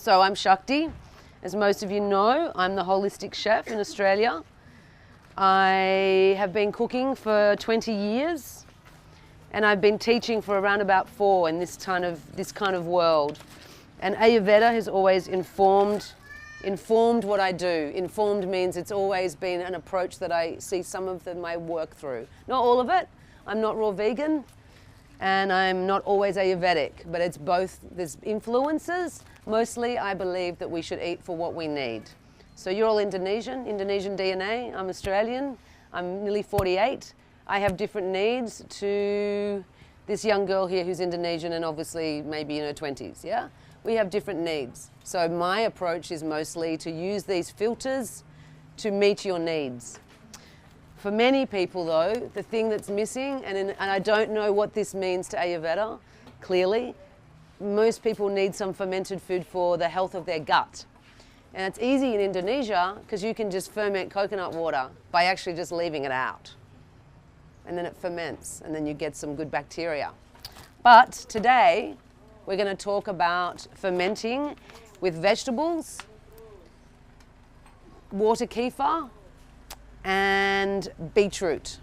So I'm Shakti. As most of you know, I'm the holistic chef in Australia. I have been cooking for 20 years and I've been teaching for around about 4 in this kind of world. And Ayurveda has always informed what I do. Informed means it's always been an approach that I see some of my work through. Not all of it. I'm not raw vegan and I'm not always Ayurvedic, but it's both. There's influences. Mostly I believe that we should eat for what we need. So you're all Indonesian DNA. I'm Australian. I'm nearly 48. I have different needs to this young girl here who's Indonesian and obviously maybe in her 20s, yeah? We have different needs. So my approach is mostly to use these filters to meet your needs. For many people though, the thing that's missing, and I don't know what this means to Ayurveda, clearly, most people need some fermented food for the health of their gut. And it's easy in Indonesia because you can just ferment coconut water by actually just leaving it out. And then it ferments and then you get some good bacteria. But today we're going to talk about fermenting with vegetables, water kefir, and beetroot.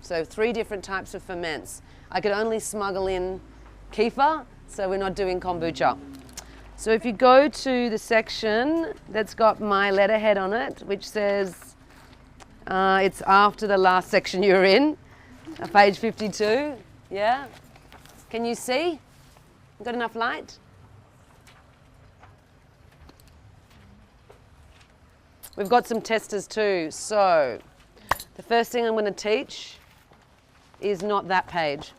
So 3 different types of ferments. I could only smuggle in kefir, so we're not doing kombucha. So if you go to the section that's got my letterhead on it, which says it's after the last section you're in, page 52, yeah? Can you see? Got enough light? We've got some testers too. So the first thing I'm going to teach is not that page.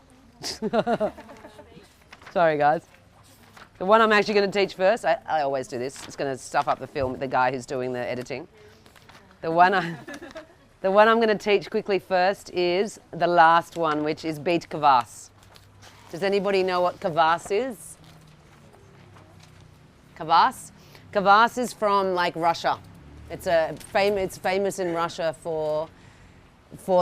Sorry guys. The one I'm actually going to teach first, I always do this. It's going to stuff up the film, the guy who's doing the editing. The one I'm going to teach quickly first is the last one, which is beet kvass. Does anybody know what kvass is? Kvass? Kvass is from like Russia. It's famous in Russia for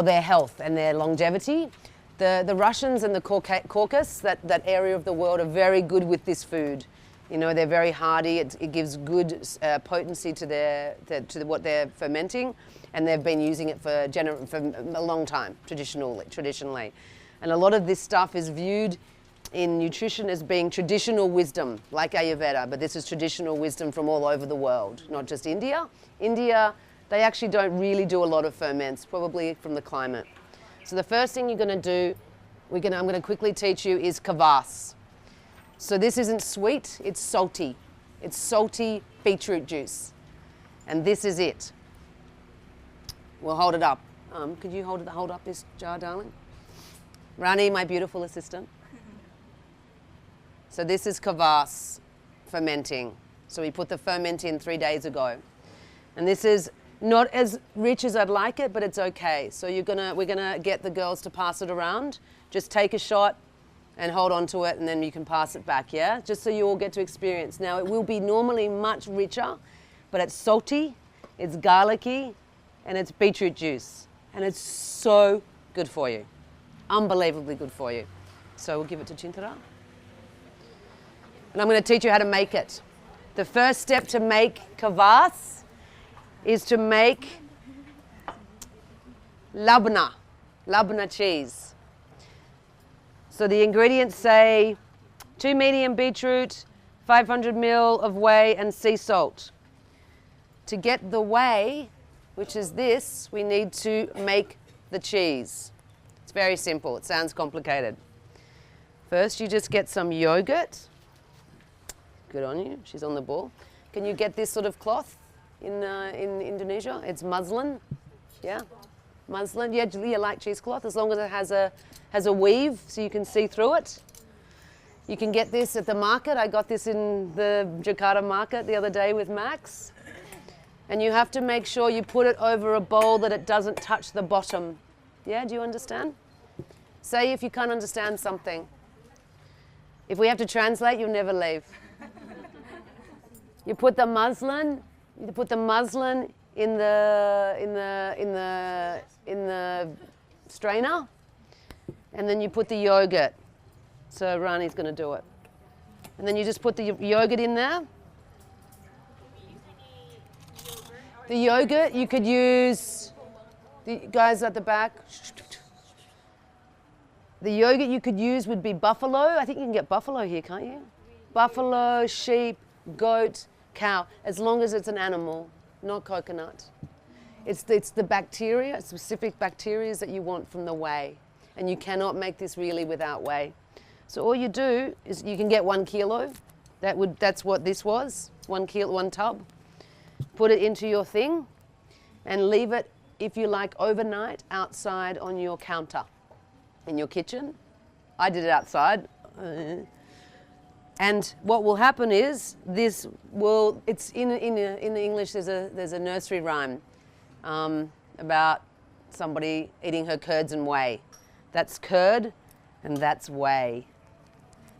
their health and their longevity. The Russians and the Caucasus, that area of the world, are very good with this food. You know, they're very hardy. It gives good potency to what they're fermenting, and they've been using it for a long time, traditionally. And a lot of this stuff is viewed in nutrition as being traditional wisdom, like Ayurveda, but this is traditional wisdom from all over the world, not just India. India, they actually don't really do a lot of ferments, probably from the climate. So the first thing you're going to do, I'm going to quickly teach you, is kvass. So this isn't sweet, it's salty. It's salty beetroot juice. And this is it. We'll hold it up. Could you hold up this jar, darling? Rani, my beautiful assistant. So this is kvass fermenting. So we put the ferment in 3 days ago. And this is not as rich as I'd like it, but it's okay. So we're gonna get the girls to pass it around. Just take a shot and hold on to it, and then you can pass it back, yeah? Just so you all get to experience. Now it will be normally much richer, but it's salty, it's garlicky, and it's beetroot juice. And it's so good for you. Unbelievably good for you. So we'll give it to Chintara. And I'm gonna teach you how to make it. The first step to make kvass is to make labna cheese. So the ingredients say 2 medium beetroot, 500 ml of whey and sea salt. To get the whey, which is this, we need to make the cheese. It's very simple, it sounds complicated. First you just get some yogurt. Good on you, she's on the ball. Can you get this sort of cloth in Indonesia? It's muslin, yeah? Muslin, yeah, you like cheesecloth, as long as it has a weave so you can see through it. You can get this at the market. I got this in the Jakarta market the other day with Max. And you have to make sure you put it over a bowl that it doesn't touch the bottom. Yeah, do you understand? Say if you can't understand something. If we have to translate, you'll never leave. You put the muslin in the strainer, and then you put the yogurt. So Rani's going to do it. And then you just put the yogurt in there, The yogurt, you could use, the guys at the back, the yogurt you could use would be buffalo. I think you can get buffalo here, can't you? Buffalo, sheep, goat, cow, as long as it's an animal, not coconut. It's the bacteria, specific bacteria that you want from the whey. And you cannot make this really without whey. So all you do is you can get 1 kilo. That's what this was, 1 kilo, 1 tub. Put it into your thing and leave it, if you like, overnight outside on your counter in your kitchen. I did it outside. And what will happen is it's in English, there's a nursery rhyme about somebody eating her curds and whey. That's curd and that's whey.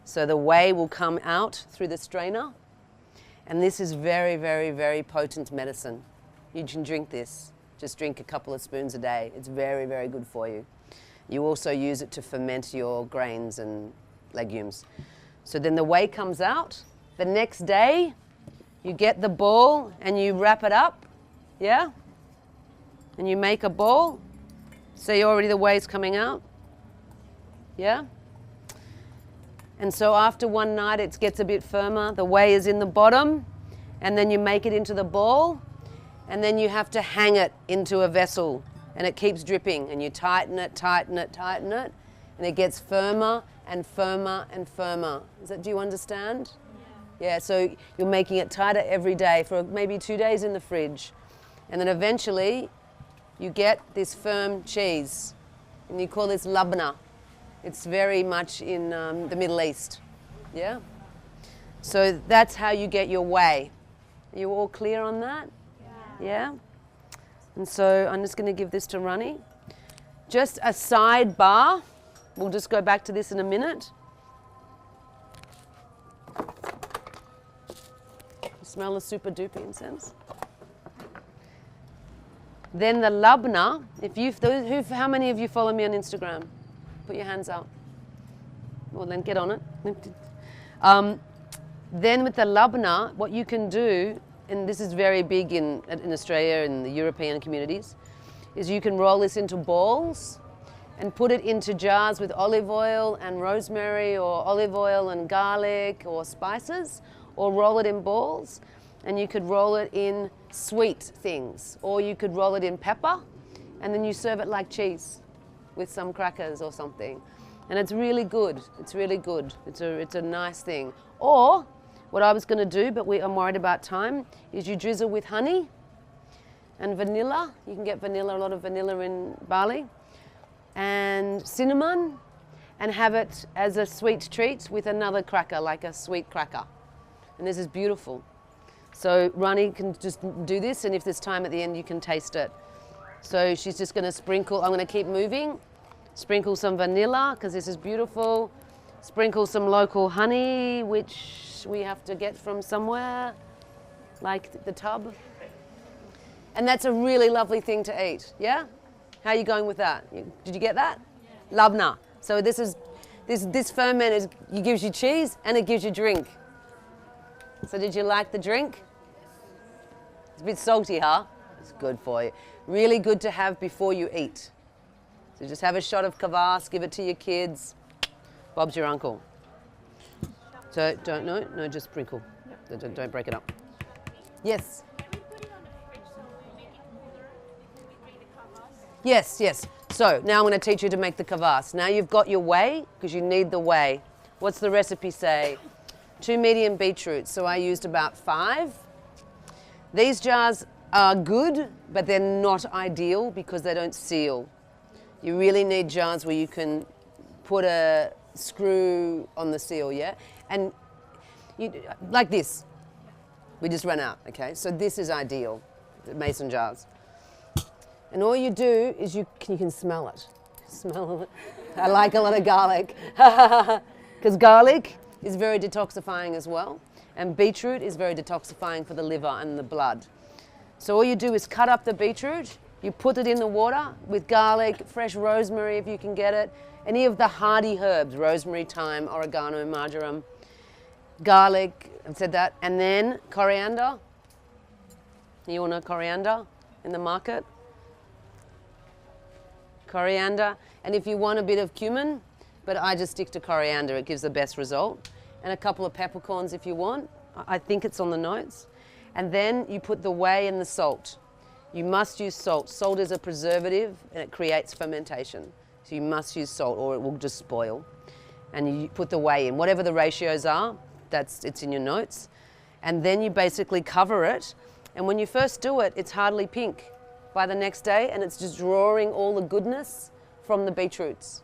So the whey will come out through the strainer, and this is very, very, very potent medicine. You can drink this. Just drink a couple of spoons a day. It's very, very good for you. You also use it to ferment your grains and legumes. So then the whey comes out. The next day, you get the ball and you wrap it up, yeah? And you make a ball. See already the whey's coming out, yeah? And so after one night, it gets a bit firmer. The whey is in the bottom, and then you make it into the ball, and then you have to hang it into a vessel, and it keeps dripping, and you tighten it, tighten it, tighten it, and it gets firmer and firmer and firmer. Do you understand? Yeah, so you're making it tighter every day for maybe 2 days in the fridge, and then eventually you get this firm cheese, and you call this labna. It's very much in the Middle East, yeah? So that's how you get your whey. Are you all clear on that? Yeah? And so I'm just going to give this to Ronnie. Just a sidebar. We'll just go back to this in a minute. Smell the super duper incense. Then the labna, how many of you follow me on Instagram? Put your hands up. Well, then get on it. Then with the labna, what you can do, and this is very big in Australia and the European communities, is you can roll this into balls and put it into jars with olive oil and rosemary, or olive oil and garlic or spices, or roll it in balls. And you could roll it in sweet things, or you could roll it in pepper, and then you serve it like cheese with some crackers or something. And it's really good. It's really good. It's a nice thing. Or what I was going to do, but I'm worried about time, is you drizzle with honey and vanilla. You can get vanilla, a lot of vanilla in Bali, and cinnamon, and have it as a sweet treat with another cracker, like a sweet cracker. And this is beautiful. So Rani can just do this, and if there's time at the end, you can taste it. So she's just going to sprinkle, I'm going to keep moving, sprinkle some vanilla, because this is beautiful, sprinkle some local honey, which we have to get from somewhere, like the tub. And that's a really lovely thing to eat, yeah? How are you going with that? Did you get that? Yeah. Labna. So this ferment gives you cheese and it gives you drink. So did you like the drink? It's a bit salty, huh? It's good for you. Really good to have before you eat. So just have a shot of kvass, give it to your kids. Bob's your uncle. So no, just sprinkle. Don't break it up. Yes. Yes. So now I'm going to teach you to make the kvass. Now you've got your whey, because you need the whey. What's the recipe say? 2 medium beetroots, so I used about 5. These jars are good, but they're not ideal because they don't seal. You really need jars where you can put a screw on the seal, yeah? And like this. We just ran out, okay? So this is ideal, the mason jars. And all you do is you can smell it. Smell it. I like a lot of garlic. Because garlic is very detoxifying as well. And beetroot is very detoxifying for the liver and the blood. So all you do is cut up the beetroot, you put it in the water with garlic, fresh rosemary if you can get it, any of the hardy herbs, rosemary, thyme, oregano, marjoram, garlic, I've said that, and then coriander, You all know coriander in the market? Coriander, and if you want a bit of cumin, but I just stick to coriander, it gives the best result. And a couple of peppercorns if you want. I think it's on the notes. And then you put the whey and the salt. You must use salt. Salt is a preservative and it creates fermentation. So you must use salt or it will just spoil. And you put the whey in, whatever the ratios are, it's in your notes. And then you basically cover it. And when you first do it, it's hardly pink by the next day, and it's just drawing all the goodness from the beetroots.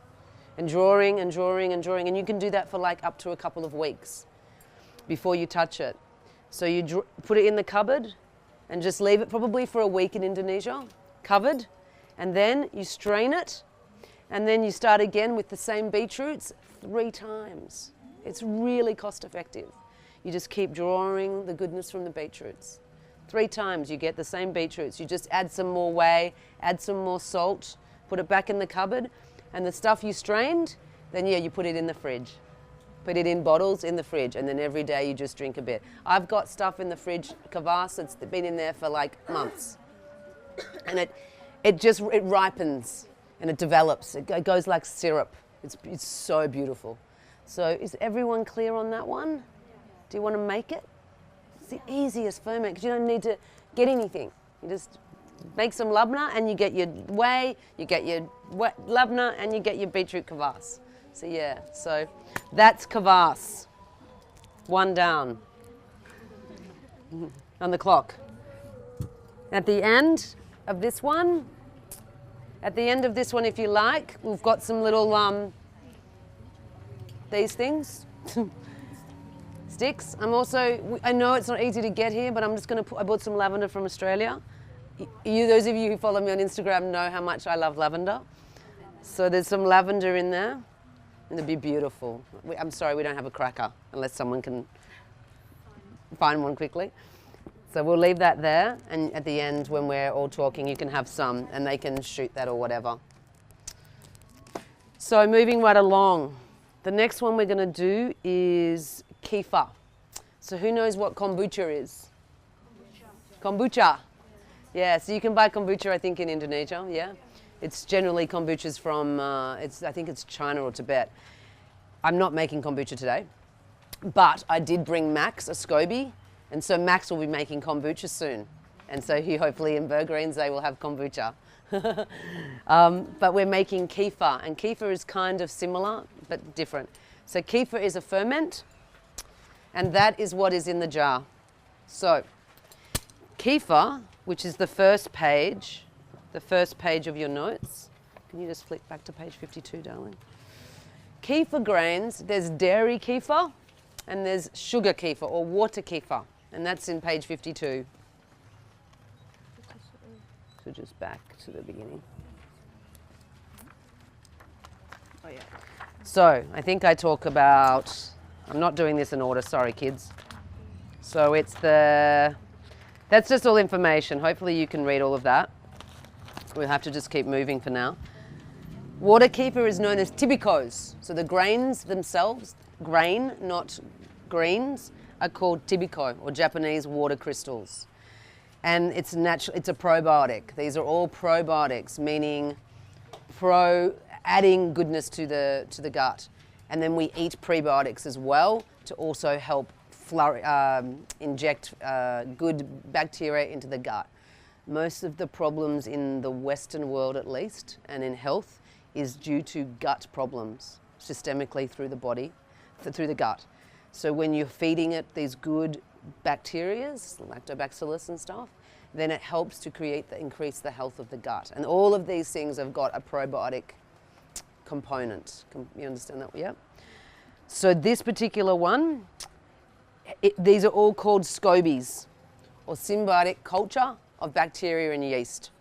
And drawing and drawing and drawing. And you can do that for like up to a couple of weeks before you touch it. So you put it in the cupboard and just leave it probably for a week in Indonesia, covered. And then you strain it. And then you start again with the same beetroots 3 times. It's really cost effective. You just keep drawing the goodness from the beetroots. 3 times you get the same beetroots. You just add some more whey, add some more salt, put it back in the cupboard, and the stuff you strained, then yeah, you put it in the fridge. Put it in bottles in the fridge, and then every day you just drink a bit. I've got stuff in the fridge, kvass, it's been in there for like months. And it ripens and it develops. It goes like syrup. It's so beautiful. So is everyone clear on that one? Do you want to make it? It's the easiest ferment because you don't need to get anything. You just make some labna and you get your whey, you get your labna and you get your beetroot kvass. So yeah, so that's kvass. 1 down on the clock. At the end of this one, if you like, we've got some little, these things, sticks. I know it's not easy to get here, but I'm just going to I bought some lavender from Australia. Those of you who follow me on Instagram know how much I love lavender. So there's some lavender in there, and it'd be beautiful. I'm sorry, we don't have a cracker, unless someone can find one quickly. So we'll leave that there, and at the end, when we're all talking, you can have some, and they can shoot that or whatever. So moving right along, the next one we're going to do is kefir. So who knows what kombucha is? Kombucha. Yeah, so you can buy kombucha, I think, in Indonesia, yeah? It's generally kombucha's from, I think it's China or Tibet. I'm not making kombucha today, but I did bring Max a SCOBY, and so Max will be making kombucha soon. And so he hopefully in Bergreens they will have kombucha. But we're making kefir, and kefir is kind of similar, but different. So kefir is a ferment, and that is what is in the jar. So kefir, which is the first page of your notes. Can you just flick back to page 52, darling? Kefir grains, there's dairy kefir, and there's sugar kefir or water kefir, and that's in page 52. So just back to the beginning. Oh yeah. So I think I talk about, I'm not doing this in order, sorry kids. So that's just all information. Hopefully you can read all of that. We'll have to just keep moving for now. Water kefir is known as tibikos. So the grains themselves, grain, not greens, are called tibiko, or Japanese water crystals. And it's a probiotic. These are all probiotics, meaning adding goodness to the gut. And then we eat prebiotics as well to also help inject good bacteria into the gut. Most of the problems in the Western world, at least, and in health, is due to gut problems systemically through the body, through the gut. So when you're feeding it these good bacteria, lactobacillus and stuff, then it helps to increase the health of the gut. And all of these things have got a probiotic component. You understand that? Yeah. So this particular one, these are all called scobies, or symbiotic culture of bacteria and yeast.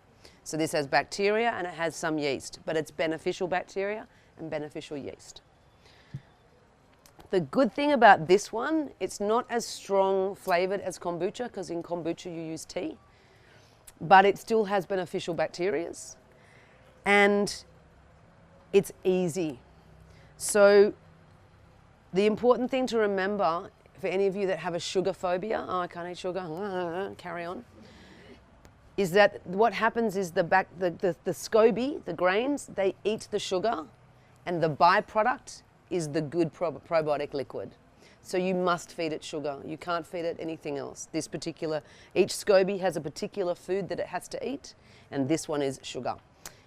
So this has bacteria and it has some yeast, but it's beneficial bacteria and beneficial yeast. The good thing about this one, it's not as strong flavored as kombucha, because in kombucha you use tea, but it still has beneficial bacteria, and it's easy. So the important thing to remember, for any of you that have a sugar phobia, oh, I can't eat sugar, carry on, is that what happens is the SCOBY, the grains, they eat the sugar, and the byproduct is the good probiotic liquid. So you must feed it sugar. You can't feed it anything else. Each SCOBY has a particular food that it has to eat, and this one is sugar.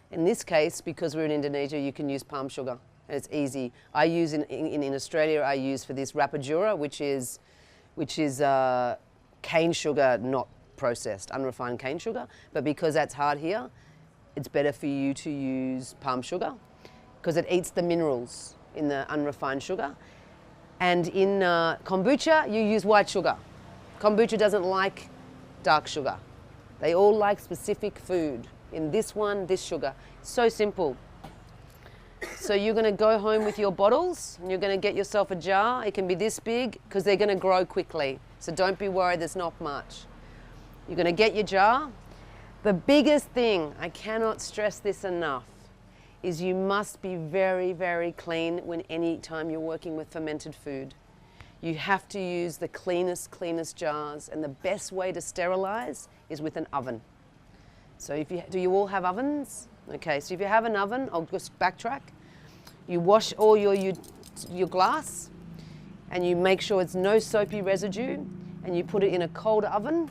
In this case, because we're in Indonesia, you can use palm sugar, and it's easy. I use in Australia, I use for this Rapidura, which is cane sugar, not processed, unrefined cane sugar. But because that's hard here, it's better for you to use palm sugar because it eats the minerals in the unrefined sugar. And in kombucha, you use white sugar. Kombucha doesn't like dark sugar. They all like specific food. In this one, this sugar. So simple. So you're going to go home with your bottles and you're going to get yourself a jar. It can be this big because they're going to grow quickly. So don't be worried, there's not much. You're going to get your jar. The biggest thing, I cannot stress this enough, is you must be very, very clean any time you're working with fermented food. You have to use the cleanest jars, and the best way to sterilize is with an oven. So do you all have ovens? Okay, so if you have an oven, I'll just backtrack. You wash all your glass, and you make sure it's no soapy residue, and you put it in a cold oven,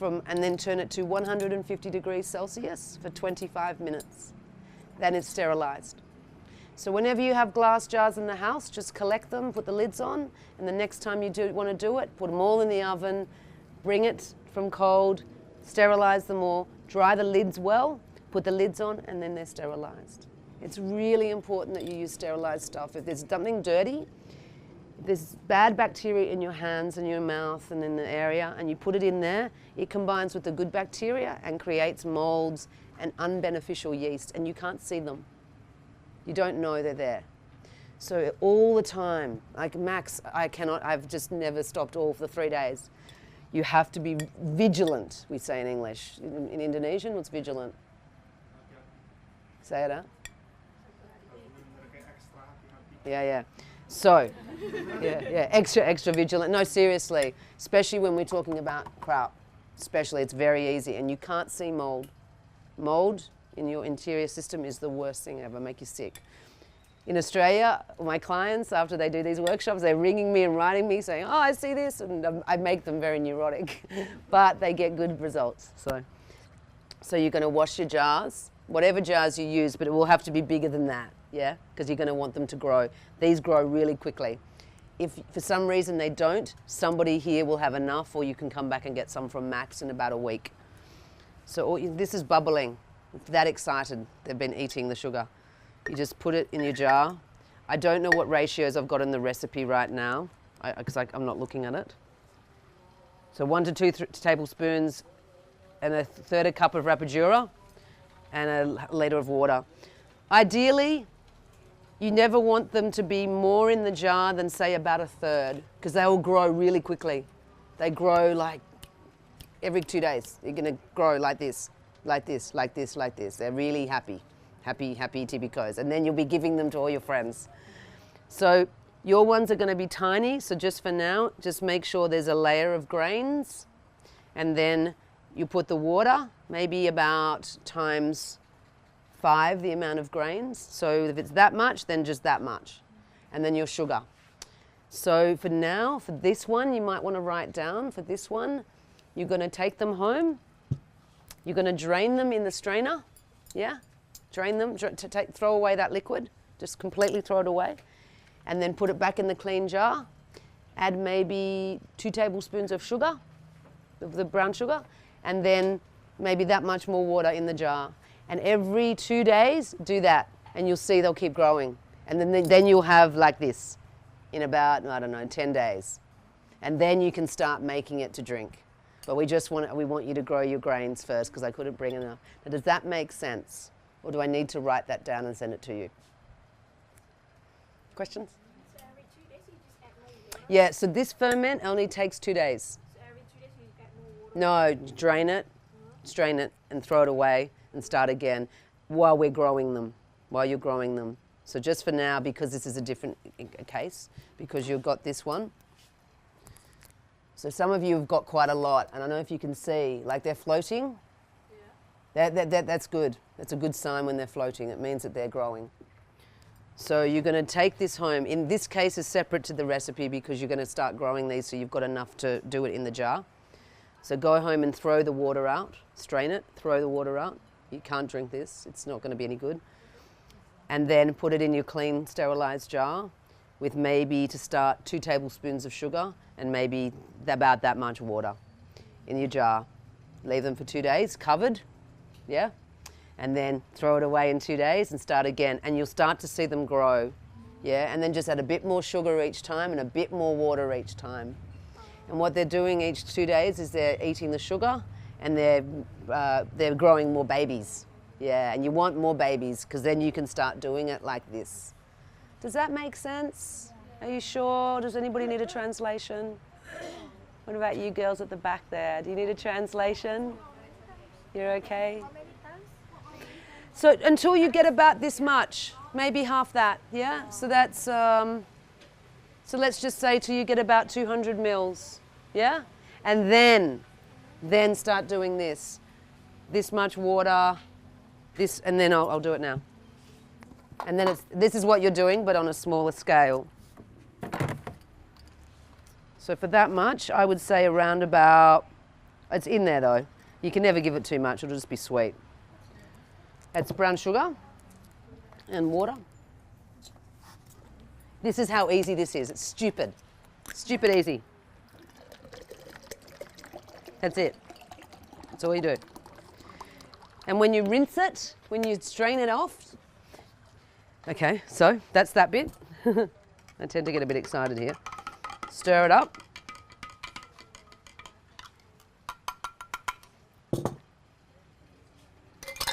and then turn it to 150 degrees Celsius for 25 minutes. Then it's sterilized. So whenever you have glass jars in the house, just collect them, put the lids on, and the next time you want to do it, put them all in the oven, bring it from cold, sterilize them all, dry the lids well, put the lids on, and then they're sterilized. It's really important that you use sterilized stuff. If there's something dirty, if there's bad bacteria in your hands and your mouth and in the area, and you put it in there, it combines with the good bacteria and creates molds and unbeneficial yeast, and you can't see them. You don't know they're there. So all the time, like Max, I've just never stopped all for 3 days. You have to be vigilant, we say in English. In Indonesian, what's vigilant? Say it out. Yeah. So, extra vigilant. No, seriously, especially when we're talking about kraut. Especially, it's very easy, and you can't see mold. Mold in your interior system is the worst thing ever, make you sick. In Australia, my clients, after they do these workshops, they're ringing me and writing me saying, oh, I see this, and I make them very neurotic, but they get good results. So you're going to wash your jars, whatever jars you use, but it will have to be bigger than that, yeah? Because you're going to want them to grow. These grow really quickly. If for some reason they don't, somebody here will have enough, or you can come back and get some from Max in about a week. So this is bubbling. That excited, they've been eating the sugar. You just put it in your jar. I don't know what ratios I've got in the recipe right now, because I'm not looking at it. So 1 to 2 tablespoons and a third a cup of Rapidura and a litre of water. Ideally, you never want them to be more in the jar than say about a third, because they will grow really quickly. They grow like every 2 days. You're going to grow like this, like this, like this, like this. They're really happy tibicos. And then you'll be giving them to all your friends. So your ones are going to be tiny. So just for now, just make sure there's a layer of grains. And then you put the water, maybe about times 5 the amount of grains. So if it's that much, then just that much. And then your sugar. So for now, for this one, you might want to write down for this one, you're going to take them home. You're going to drain them in the strainer. Yeah? Drain them, throw away that liquid. Just completely throw it away. And then put it back in the clean jar. Add maybe 2 tablespoons of sugar, the brown sugar, and then maybe that much more water in the jar. And every 2 days, do that. And you'll see they'll keep growing. And then you'll have like this in about, I don't know, 10 days. And then you can start making it to drink. But we want you to grow your grains first because I couldn't bring enough. Now, does that make sense? Or do I need to write that down and send it to you? Questions? So every 2 days you just add more water? Yeah, so this ferment only takes 2 days. So every 2 days you add more water? No, drain it, strain it, and throw it away and start again while we're growing them, while you're growing them. So just for now, because this is a different case, because you've got this one. So some of you have got quite a lot, and I don't know if you can see, like they're floating. That's good. That's a good sign when they're floating. It means that they're growing. So you're going to take this home. In this case, is separate to the recipe because you're going to start growing these, so you've got enough to do it in the jar. So go home and throw the water out. Strain it, throw the water out. You can't drink this. It's not going to be any good. And then put it in your clean, sterilized jar with maybe, to start, 2 tablespoons of sugar and maybe about that much water in your jar. Leave them for 2 days, covered, yeah? And then throw it away in 2 days and start again. And you'll start to see them grow, yeah? And then just add a bit more sugar each time and a bit more water each time. And what they're doing each 2 days is they're eating the sugar and they're growing more babies. Yeah, and you want more babies because then you can start doing it like this. Does that make sense? Are you sure? Does anybody need a translation? What about you girls at the back there? Do you need a translation? You're okay? So until you get about this much, maybe half that, yeah? So that's, so let's just say till you get about 200 mils, yeah? And then start doing this. This much water, this, and then I'll do it now. And then this is what you're doing, but on a smaller scale. So for that much, I would say around about, it's in there though. You can never give it too much, it'll just be sweet. It's brown sugar and water. This is how easy this is. It's stupid. Stupid easy. That's it. That's all you do. And when you rinse it, when you strain it off, okay, so that's that bit. I tend to get a bit excited here. Stir it up.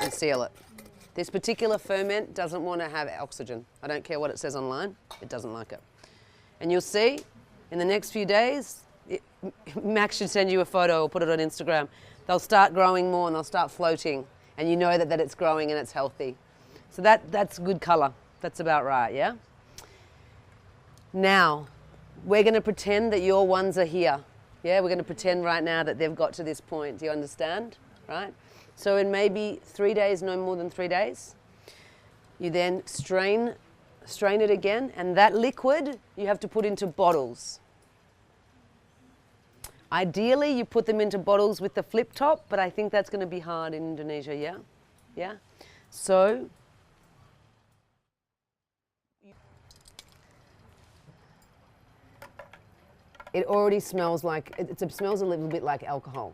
And seal it. This particular ferment doesn't want to have oxygen. I don't care what it says online, it doesn't like it. And you'll see in the next few days, Max should send you a photo or put it on Instagram. They'll start growing more and they'll start floating. And you know that it's growing and it's healthy. So that's good colour. That's about right, yeah? Now, we're going to pretend that your ones are here. Yeah, we're going to pretend right now that they've got to this point. Do you understand? Right? So in maybe 3 days, no more than 3 days, you then strain it again, and that liquid you have to put into bottles. Ideally, you put them into bottles with the flip top, but I think that's going to be hard in Indonesia, yeah? Yeah? So, it already smells like, it smells a little bit like alcohol.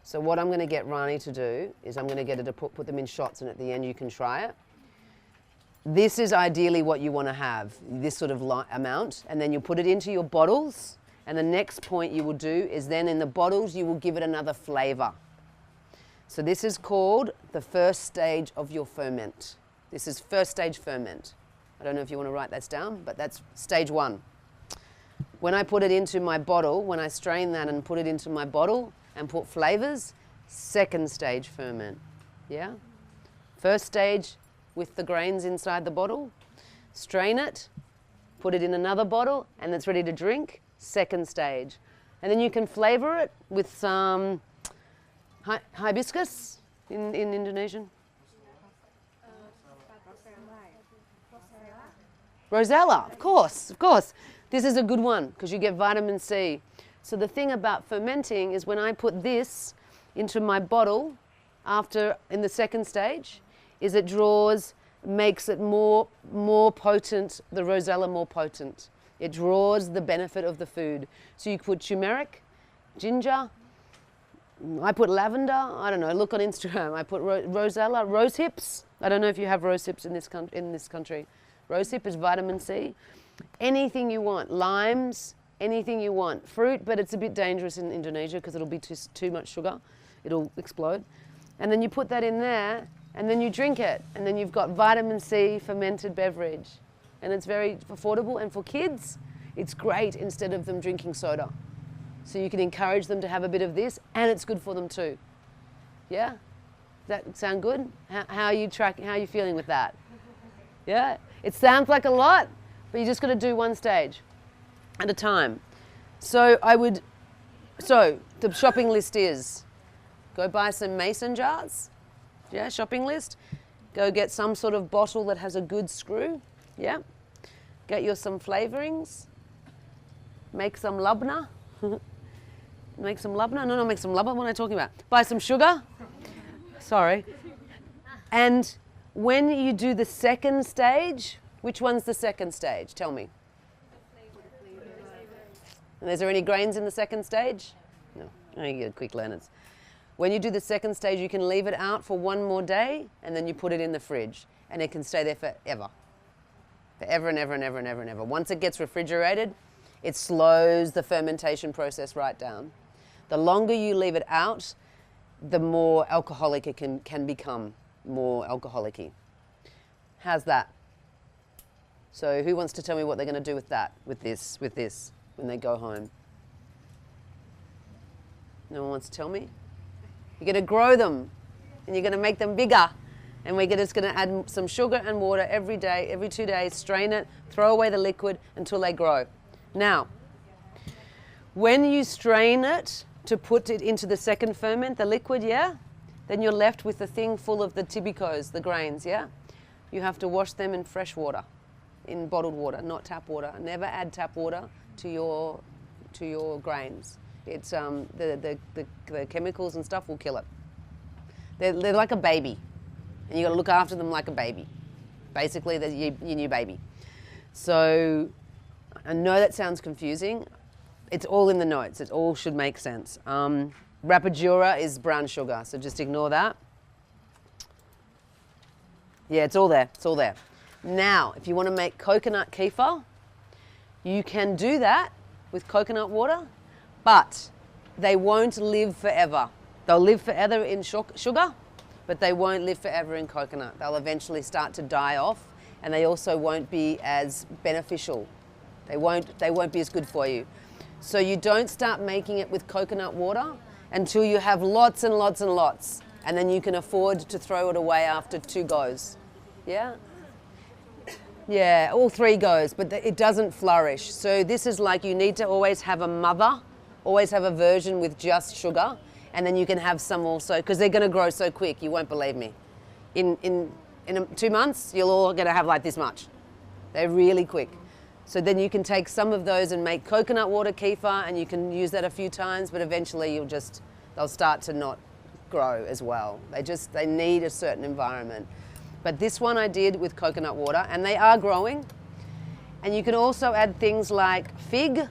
So what I'm going to get Rani to do is I'm going to get her to put them in shots, and at the end you can try it. This is ideally what you want to have, this sort of amount, and then you put it into your bottles. And the next point you will do is then in the bottles, you will give it another flavor. So this is called the first stage of your ferment. This is first stage ferment. I don't know if you want to write that down, but that's stage 1. When I put it into my bottle, when I strain that and put it into my bottle and put flavors, second stage ferment. Yeah? First stage with the grains inside the bottle, strain it, put it in another bottle, and it's ready to drink. Second stage. And then you can flavor it with some hibiscus in Indonesian. Rosella, of course, of course. This is a good one because you get vitamin C. So the thing about fermenting is when I put this into my bottle in the second stage, is it makes it more potent, the Rosella more potent. It draws the benefit of the food. So you put turmeric, ginger, I put lavender, I don't know, look on Instagram. I put Rosella, rose hips. I don't know if you have rose hips in this country. Rose hip is vitamin C. Anything you want, limes, anything you want. Fruit, but it's a bit dangerous in Indonesia because it'll be too much sugar. It'll explode. And then you put that in there and then you drink it. And then you've got vitamin C fermented beverage. And it's very affordable, and for kids, it's great instead of them drinking soda. So you can encourage them to have a bit of this, and it's good for them too. Yeah? Does that sound good? How are you feeling with that? Yeah? It sounds like a lot, but you just got to do one stage at a time. So the shopping list is Go buy some mason jars. Yeah, shopping list. Go get some sort of bottle that has a good screw. Yeah. Get you some flavorings. Make some labna. Make some labna. No, make some labna. What am I talking about? Buy some sugar. Sorry. And when you do the second stage, which one's the second stage? Tell me. And is there any grains in the second stage? No. Only good quick learners. When you do the second stage, you can leave it out for one more day, and then you put it in the fridge, and it can stay there forever. Forever and ever and ever and ever and ever. Once it gets refrigerated, it slows the fermentation process right down. The longer you leave it out, the more alcoholic it can become, more alcoholic-y. How's that? So who wants to tell me what they're going to do with that, with this, when they go home? No one wants to tell me? You're going to grow them, and you're going to make them bigger. And we're just going to add some sugar and water every day, every 2 days, strain it, throw away the liquid until they grow. Now, when you strain it to put it into the second ferment, the liquid, yeah, then you're left with the thing full of the tibicos, the grains, yeah? You have to wash them in fresh water, in bottled water, not tap water. Never add tap water to your grains. It's the chemicals and stuff will kill it. They're like a baby, and you got to look after them like a baby. Basically, they're your new baby. So I know that sounds confusing. It's all in the notes. It all should make sense. Rapadura is brown sugar, so just ignore that. Yeah, it's all there. It's all there. Now, if you want to make coconut kefir, you can do that with coconut water, but they won't live forever. They'll live forever in sugar, but they won't live forever in coconut. They'll eventually start to die off, and they also won't be as beneficial. They won't be as good for you. So you don't start making it with coconut water until you have lots and lots and lots, and then you can afford to throw it away after 2 goes. Yeah? Yeah, all 3 goes, but it doesn't flourish. So this is like, you need to always have a mother, always have a version with just sugar, and then you can have some also, because they're going to grow so quick, you won't believe me. In 2 months, you're all going to have like this much. They're really quick. So then you can take some of those and make coconut water kefir, and you can use that a few times, but eventually they'll start to not grow as well. They need a certain environment. But this one I did with coconut water, and they are growing. And you can also add things like fig.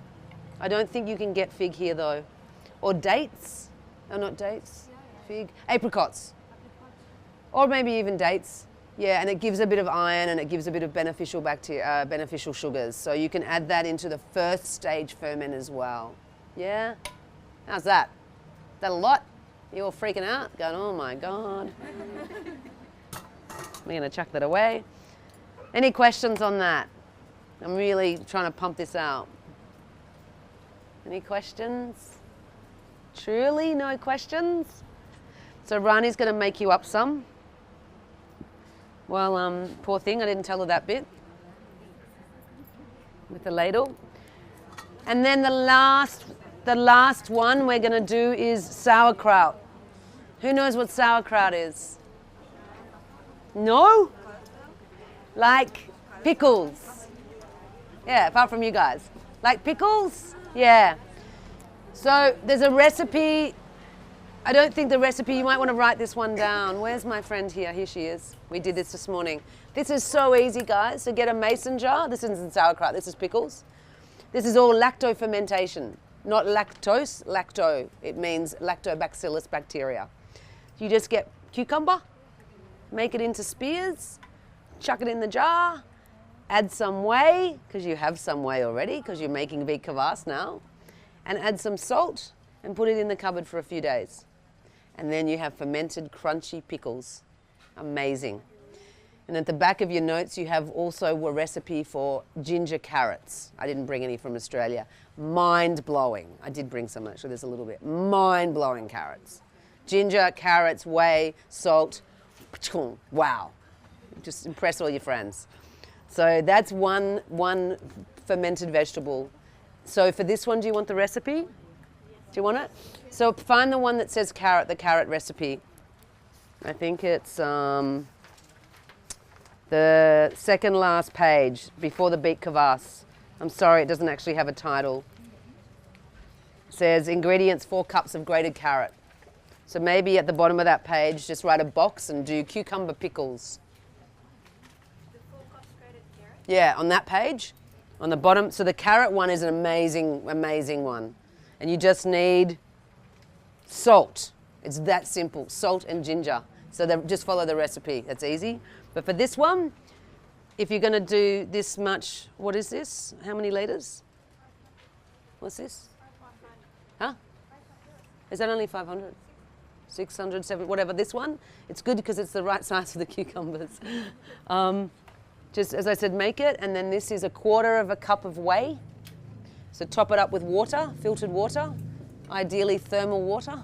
I don't think you can get fig here though. Or dates. Oh, not dates. Fig. Apricots. Or maybe even dates. Yeah, and it gives a bit of iron, and it gives a bit of beneficial beneficial sugars. So you can add that into the first stage ferment as well. Yeah? How's that? Is that a lot? You all freaking out? Going, oh my God. I'm going to chuck that away. Any questions on that? I'm really trying to pump this out. Any questions? Truly no questions? So Rani's going to make you up some. Well, poor thing, I didn't tell her that bit. With the ladle. And then the last one we're going to do is sauerkraut. Who knows what sauerkraut is? No? Like pickles. Yeah, apart from you guys. Like pickles? Yeah. So there's a recipe. I don't think the recipe, you might want to write this one down. Where's my friend here? Here she is. We did this morning. This is so easy, guys. So get a mason jar. This isn't sauerkraut, this is pickles. This is all lacto fermentation. Not lactose, lacto. It means lactobacillus bacteria. You just get cucumber, make it into spears, chuck it in the jar, add some whey, because you have some whey already, because you're making veg kvass now, and add some salt and put it in the cupboard for a few days. And then you have fermented crunchy pickles. Amazing. And at the back of your notes, you have also a recipe for ginger carrots. I didn't bring any from Australia. Mind-blowing. I did bring some, actually, there's a little bit. Mind-blowing carrots. Ginger, carrots, whey, salt. Wow. Just impress all your friends. So that's one fermented vegetable. So for this one, do you want the recipe? Do you want it? So find the one that says carrot, the carrot recipe. I think it's the second last page before the beet kvass. I'm sorry, it doesn't actually have a title. It says ingredients, 4 cups of grated carrot. So maybe at the bottom of that page, just write a box and do cucumber pickles. The 4 cups grated carrot. Yeah, on that page, on the bottom. So the carrot one is an amazing, amazing one. And you just need salt. It's that simple, salt and ginger. So just follow the recipe, that's easy. But for this one, if you're gonna do this much, what is this? How many litres? What's this? Huh? Is that only 500? 600, 700, whatever. This one, it's good because it's the right size for the cucumbers. Just as I said, make it, and then this is 1/4 cup of whey. So top it up with water, filtered water, ideally thermal water.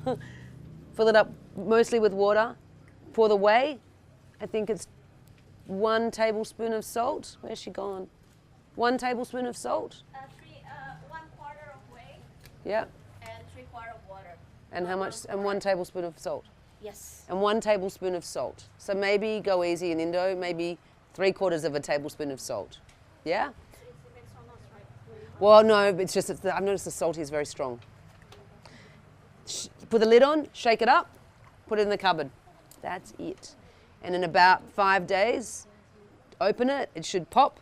Fill it up mostly with water. For the whey, I think it's 1 tablespoon of salt. Where's she gone? 1 tablespoon of salt. 1/4 of whey Yeah. and 3/4 of water. And how much? And 1 tablespoon of salt. Yes. And 1 tablespoon of salt. So maybe go easy in Indo, maybe 3/4 of a tablespoon of salt. Yeah? It depends on us, right? Well, no, it's just, I've noticed the salt is very strong. Put the lid on, shake it up, put it in the cupboard. That's it. And in about 5 days, open it, it should pop,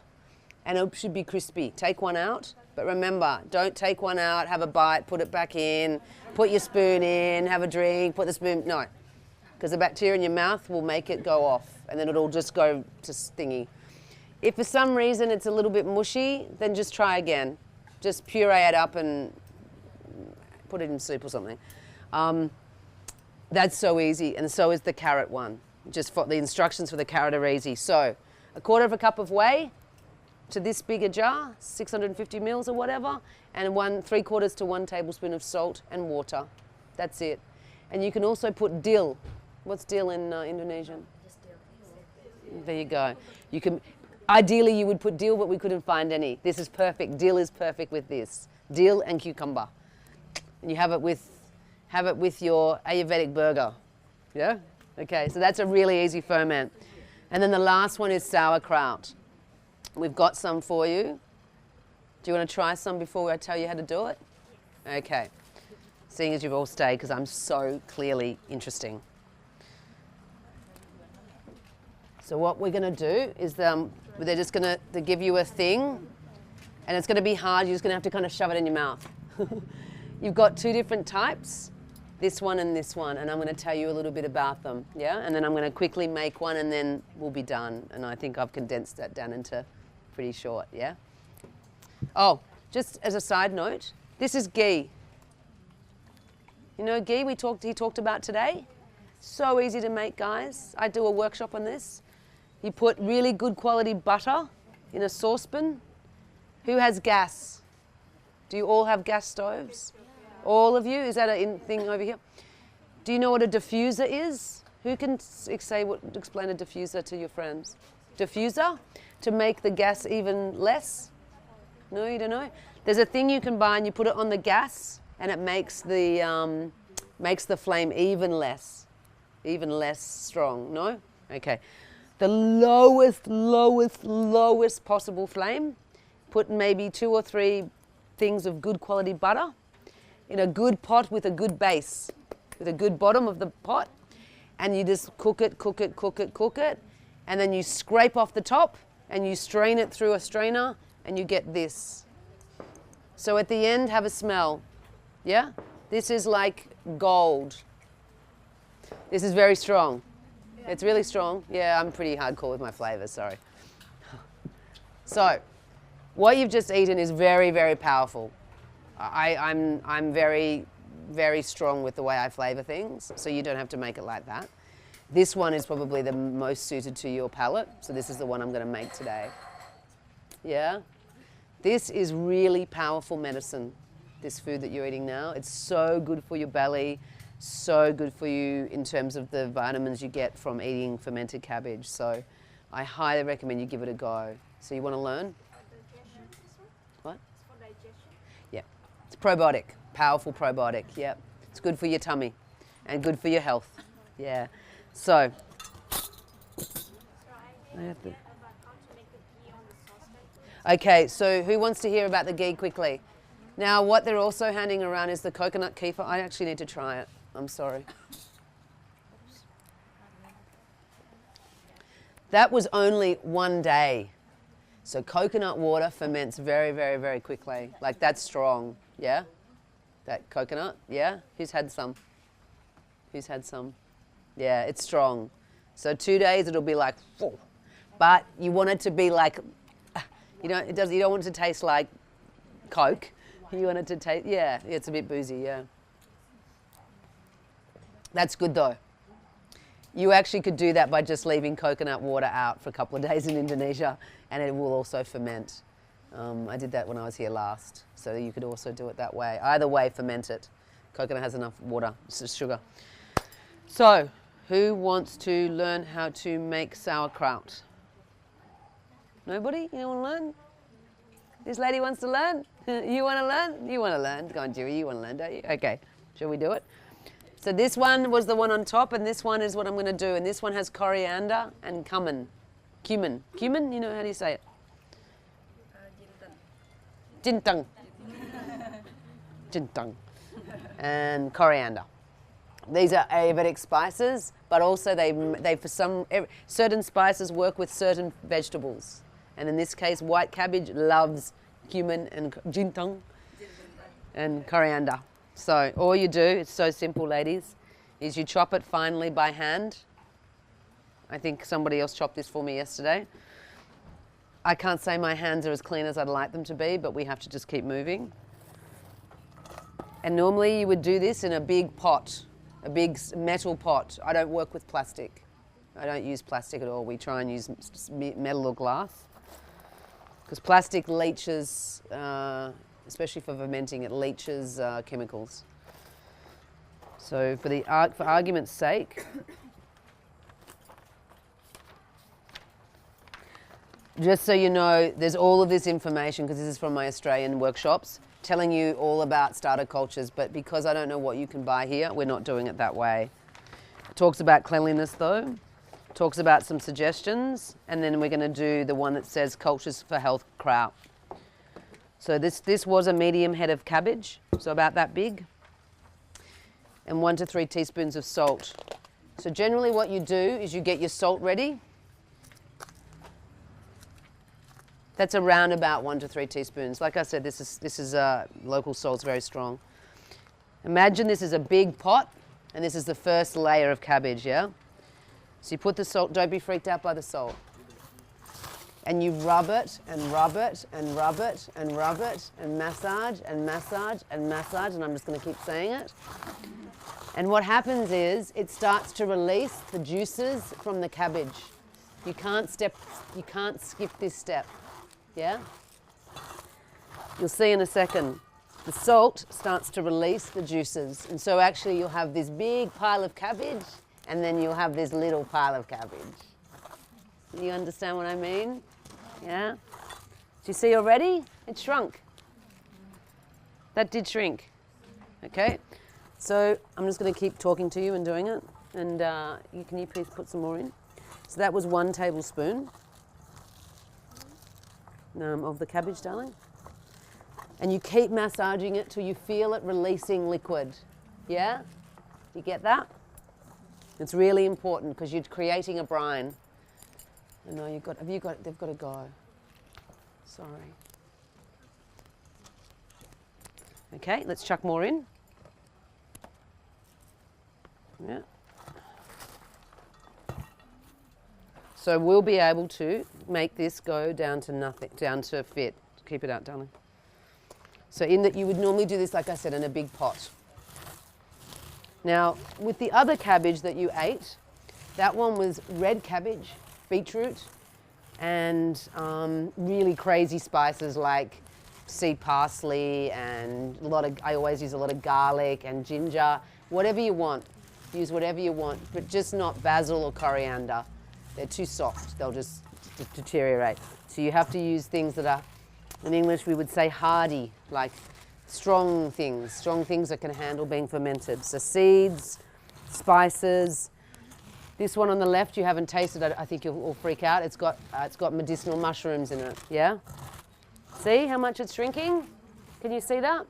and it should be crispy. Take one out, but remember, don't take one out, have a bite, put it back in, put your spoon in, have a drink, put the spoon, no. Because the bacteria in your mouth will make it go off, and then it'll just go to stingy. If for some reason it's a little bit mushy, then just try again. Just puree it up and put it in soup or something. That's so easy, and so is the carrot one. Just the instructions for the carrot are easy. So 1/4 cup of whey to this bigger jar, 650 mils or whatever, and 3/4 to 1 tablespoon of salt and water. That's it. And you can also put dill. What's dill in Indonesian? There you go. You can. Ideally, you would put dill, but we couldn't find any. This is perfect. Dill is perfect with this. Dill and cucumber. And you have it with your Ayurvedic burger. Yeah? Okay, so that's a really easy ferment. And then the last one is sauerkraut. We've got some for you. Do you want to try some before I tell you how to do it? Okay. Seeing as you've all stayed, because I'm so clearly interesting. So what we're going to do is they're just going to give you a thing, and it's going to be hard. You're just going to have to kind of shove it in your mouth. You've got 2 different types, this one, and I'm going to tell you a little bit about them, yeah? And then I'm going to quickly make one, and then we'll be done. And I think I've condensed that down into pretty short, yeah? Oh, just as a side note, this is ghee. You know ghee he talked about today? So easy to make, guys. I do a workshop on this. You put really good quality butter in a saucepan. Who has gas? Do you all have gas stoves? All of you? Is that a thing over here? Do you know what a diffuser is? Who can explain a diffuser to your friends? Diffuser? To make the gas even less? No, you don't know? There's a thing you can buy and you put it on the gas and it makes the flame even less strong. No? Okay. The lowest possible flame. Put maybe 2 or 3 things of good quality butter in a good pot with a good base, with a good bottom of the pot, and you just cook it, and then you scrape off the top and you strain it through a strainer and you get this. So at the end, have a smell. Yeah? This is like gold. This is very strong. It's really strong. Yeah, I'm pretty hardcore with my flavors, sorry. So, what you've just eaten is very, very powerful. I'm very, very strong with the way I flavor things, so you don't have to make it like that. This one is probably the most suited to your palate, so this is the one I'm going to make today. Yeah? This is really powerful medicine, this food that you're eating now. It's so good for your belly, so good for you in terms of the vitamins you get from eating fermented cabbage. So I highly recommend you give it a go. So you want to learn? What? For digestion. Yeah. It's probiotic. Powerful probiotic, yep. It's good for your tummy and good for your health. Yeah. So, I have to. About how to make the ghee on the saucepan, please. Okay, so who wants to hear about the ghee quickly? Now, what they're also handing around is the coconut kefir. I actually need to try it. I'm sorry. That was only 1 day. So coconut water ferments very, very, very quickly. Like that's strong, yeah? That coconut, yeah? Who's had some? Who's had some? Yeah, it's strong. So 2 days it'll be like, full. But you want it to be like, you know, you don't want it to taste like Coke. You want it to taste, yeah, it's a bit boozy, yeah. That's good though. You actually could do that by just leaving coconut water out for a couple of days in Indonesia, and it will also ferment. I did that when I was here last, so you could also do it that way. Either way, ferment it. Coconut has enough water, sugar. So, who wants to learn how to make sauerkraut? Nobody? You don't want to learn? This lady wants to learn? You want to learn? You want to learn? Go on, Dewey, you want to learn, don't you? Okay, shall we do it? So this one was the one on top, and this one is what I'm going to do. And this one has coriander and cumin. Cumin. Cumin? You know, how do you say it? Jintang. Jintang. And coriander. These are Ayurvedic spices, but also they for certain spices work with certain vegetables. And in this case, white cabbage loves cumin and jintang and coriander. So all you do, it's so simple, ladies, is you chop it finely by hand. I think somebody else chopped this for me yesterday. I can't say my hands are as clean as I'd like them to be, but we have to just keep moving. And normally you would do this in a big pot, a big metal pot. I don't work with plastic. I don't use plastic at all. We try and use metal or glass. Because plastic leaches, especially for fermenting, it leaches chemicals. So for argument's sake, just so you know, there's all of this information, because this is from my Australian workshops, telling you all about starter cultures, but because I don't know what you can buy here, we're not doing it that way. It talks about cleanliness though, talks about some suggestions, and then we're going to do the one that says cultures for health kraut. So this was a medium head of cabbage, so about that big, and 1 to 3 teaspoons of salt. So generally what you do is you get your salt ready. That's around about 1 to 3 teaspoons. Like I said, this is local salt, it's very strong. Imagine this is a big pot, and this is the first layer of cabbage, yeah? So you put the salt, don't be freaked out by the salt. And you rub it, and rub it, and rub it, and rub it, and massage, and massage, and massage, and I'm just gonna keep saying it. And what happens is, it starts to release the juices from the cabbage. You can't skip this step. Yeah? You'll see in a second. The salt starts to release the juices. And so actually you'll have this big pile of cabbage, and then you'll have this little pile of cabbage. You understand what I mean? Yeah? Do you see already? It shrunk. That did shrink. Okay? So I'm just going to keep talking to you and doing it. And can you please put some more in? So that was 1 tablespoon. Of the cabbage, darling. And you keep massaging it till you feel it releasing liquid. Yeah? You get that? It's really important because you're creating a brine. I know they've got to go. Sorry. Okay, let's chuck more in. Yeah. So we'll be able to make this go down to nothing, down to fit. Keep it out, darling. So in that you would normally do this, like I said, in a big pot. Now, with the other cabbage that you ate, that one was red cabbage, beetroot, and really crazy spices like seed parsley and I always use a lot of garlic and ginger, whatever you want. Use whatever you want, but just not basil or coriander. They're too soft, they'll just deteriorate. So you have to use things that are, in English we would say hardy, like strong things that can handle being fermented. So seeds, spices. This one on the left you haven't tasted. I think you'll all freak out. It's got medicinal mushrooms in it. Yeah. See how much it's shrinking? Can you see that?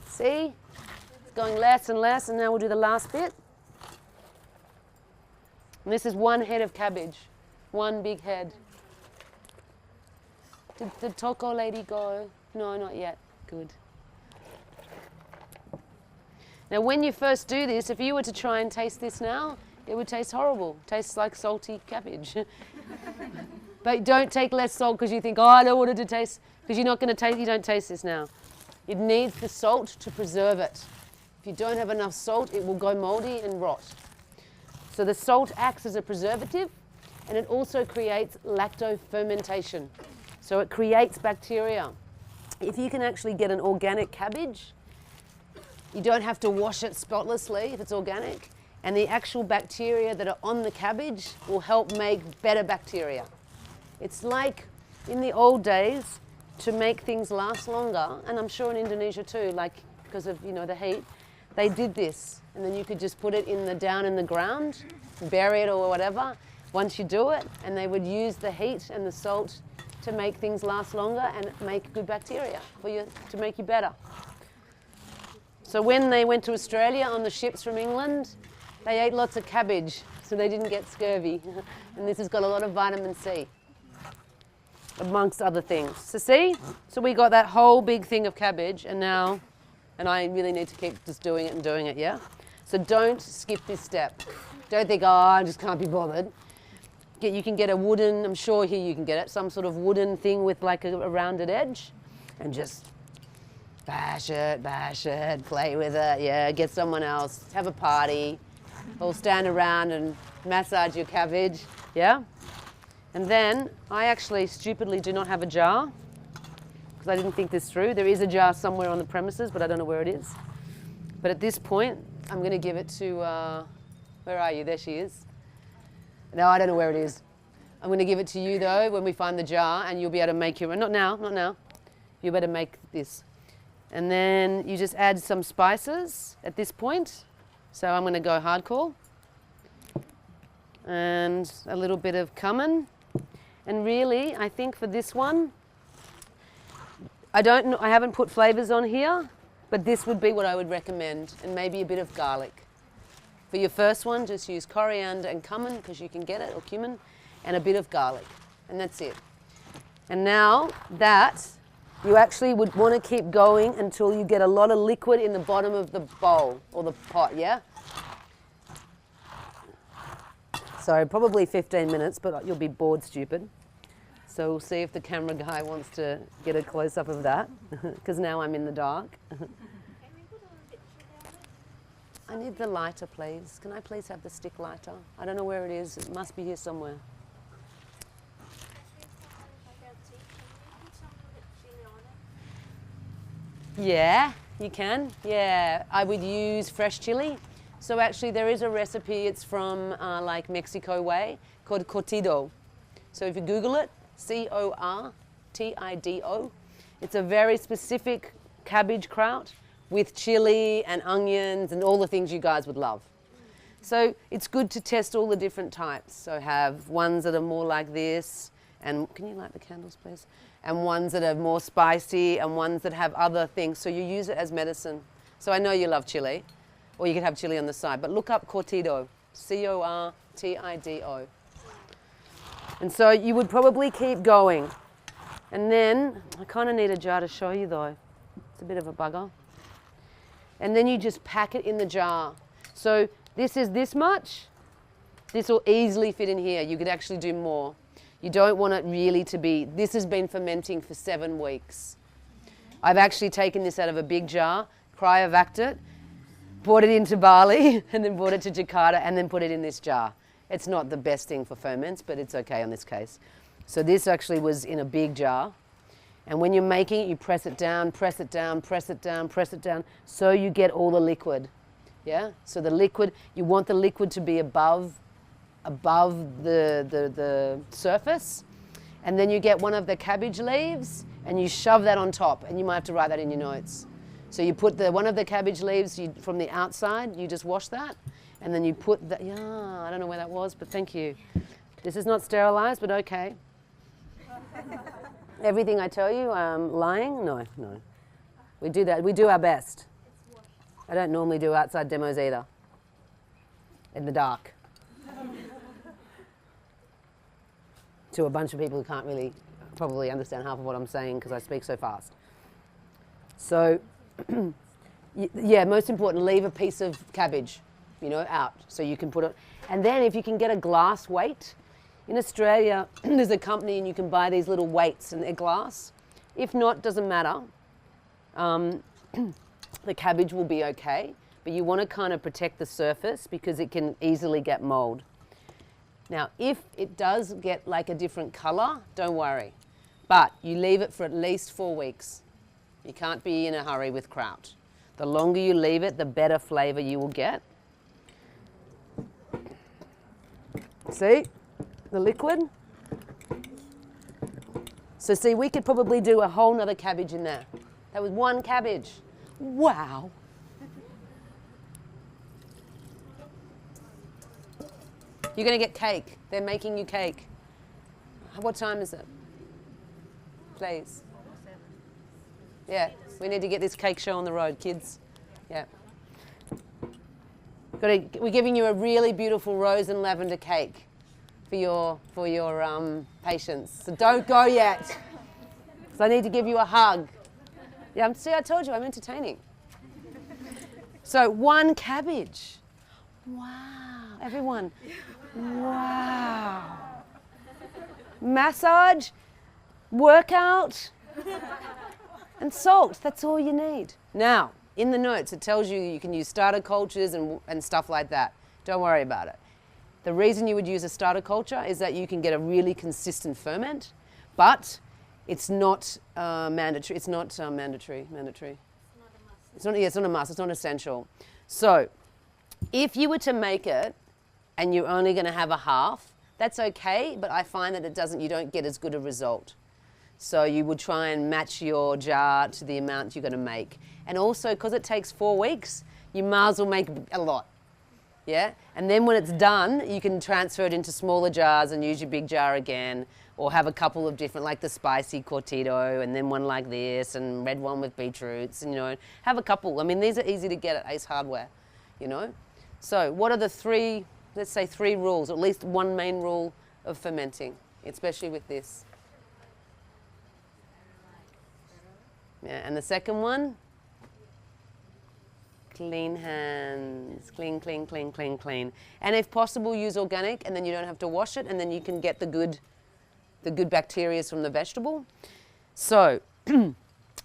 See? It's going less and less, and now we'll do the last bit. And this is one head of cabbage. One big head. Did the taco lady go? No, not yet. Good. Now when you first do this, if you were to try and taste this now, it would taste horrible. Tastes like salty cabbage. But don't take less salt because you think, oh, I don't want it to taste, because you're not going to taste, you don't taste this now. It needs the salt to preserve it. If you don't have enough salt, it will go moldy and rot. So the salt acts as a preservative, and it also creates lactofermentation. So it creates bacteria. If you can actually get an organic cabbage, you don't have to wash it spotlessly if it's organic, and the actual bacteria that are on the cabbage will help make better bacteria. It's like in the old days, to make things last longer, and I'm sure in Indonesia too, like because of the heat, they did this, and then you could just put it down in the ground, bury it or whatever. Once you do it, and they would use the heat and the salt to make things last longer and make good bacteria for you to make you better. So when they went to Australia on the ships from England, they ate lots of cabbage, so they didn't get scurvy. And this has got a lot of vitamin C, amongst other things. So see? So we got that whole big thing of cabbage, and I really need to keep just doing it, yeah? So don't skip this step. Don't think, oh, I just can't be bothered. You can get a wooden, I'm sure here you can get it, some sort of wooden thing with like a rounded edge, and just bash it, play with it, yeah, get someone else, have a party, all stand around and massage your cabbage, yeah? And then I actually stupidly do not have a jar, because I didn't think this through. There is a jar somewhere on the premises, but I don't know where it is. But at this point, I'm going to give it to, where are you? There she is. No, I don't know where it is. I'm going to give it to you though when we find the jar, and you'll be able to make your, not now. You'll be able to make this. And then you just add some spices at this point. So I'm going to go hardcore. And a little bit of cumin. And really, I think for this one, I haven't put flavors on here, but this would be what I would recommend, and maybe a bit of garlic. For your first one, just use coriander and cumin, because you can get it, or cumin, and a bit of garlic, and that's it. And now that, you actually would want to keep going until you get a lot of liquid in the bottom of the bowl, or the pot, yeah? So probably 15 minutes, but you'll be bored stupid. So we'll see if the camera guy wants to get a close-up of that, because now I'm in the dark. I need the lighter, please. Can I please have the stick lighter? I don't know where it is. It must be here somewhere. Yeah, you can. Yeah, I would use fresh chili. So actually there is a recipe, it's from like Mexico way, called cortido. So if you Google it, C-O-R-T-I-D-O, it's a very specific cabbage kraut with chili and onions and all the things you guys would love. So it's good to test all the different types. So have ones that are more like this, and can you light the candles please? And ones that are more spicy, and ones that have other things. So you use it as medicine. So I know you love chili, or you could have chili on the side, but look up cortido, C-O-R-T-I-D-O. And so you would probably keep going. And then, I kind of need a jar to show you though. It's a bit of a bugger. And then you just pack it in the jar. So this is this much. This will easily fit in here. You could actually do more. You don't want it really to be, this has been fermenting for 7 weeks. I've actually taken this out of a big jar, cryovac it, brought it into Bali, and then brought it to Jakarta, and then put it in this jar. It's not the best thing for ferments, but it's okay on this case. So this actually was in a big jar. And when you're making it, you press it down, press it down, press it down, press it down, so you get all the liquid. Yeah? So the liquid, you want the liquid to be above the surface, And then you get one of the cabbage leaves and you shove that on top, and you might have to write that in your notes. So you put one of the cabbage leaves from the outside, you just wash that, and then you put the, I don't know where that was, but thank you. This is not sterilized, but okay. Everything I tell you, lying? No. We do that, we do our best. I don't normally do outside demos either, in the dark. To a bunch of people who can't really probably understand half of what I'm saying because I speak so fast. So, yeah, most important, leave a piece of cabbage, out so you can put it. And then if you can get a glass weight, in Australia there's a company and you can buy these little weights and they're glass. If not, doesn't matter. The cabbage will be okay, but you want to kind of protect the surface because it can easily get mold. Now, if it does get like a different color, don't worry. But you leave it for at least 4 weeks. You can't be in a hurry with kraut. The longer you leave it, the better flavor you will get. See the liquid? So see, we could probably do a whole nother cabbage in there. That was one cabbage. Wow. You're going to get cake. They're making you cake. What time is it? Please. Yeah, we need to get this cake show on the road, kids. Yeah. We're giving you a really beautiful rose and lavender cake for your patients. So don't go yet. So I need to give you a hug. Yeah, see, I told you I'm entertaining. So one cabbage. Wow, everyone. Wow. Massage, workout, and salt. That's all you need. Now, in the notes, it tells you you can use starter cultures and stuff like that. Don't worry about it. The reason you would use a starter culture is that you can get a really consistent ferment, but it's not mandatory. It's not mandatory. It's not a must. It's not essential. So, if you were to make it and you're only going to have a half, that's okay, but I find that you don't get as good a result. So you would try and match your jar to the amount you're going to make. And also, because it takes 4 weeks, you might as well make a lot. Yeah? And then when it's done, you can transfer it into smaller jars and use your big jar again, or have a couple of different, like the spicy cortito, and then one like this, and red one with beetroots, and have a couple. I mean, these are easy to get at Ace Hardware, So what are the three, let's say 3 rules, or at least one main rule of fermenting, especially with this? Yeah, and the second one? Clean hands, clean. And if possible, use organic, and then you don't have to wash it, and then you can get the good bacteria from the vegetable. So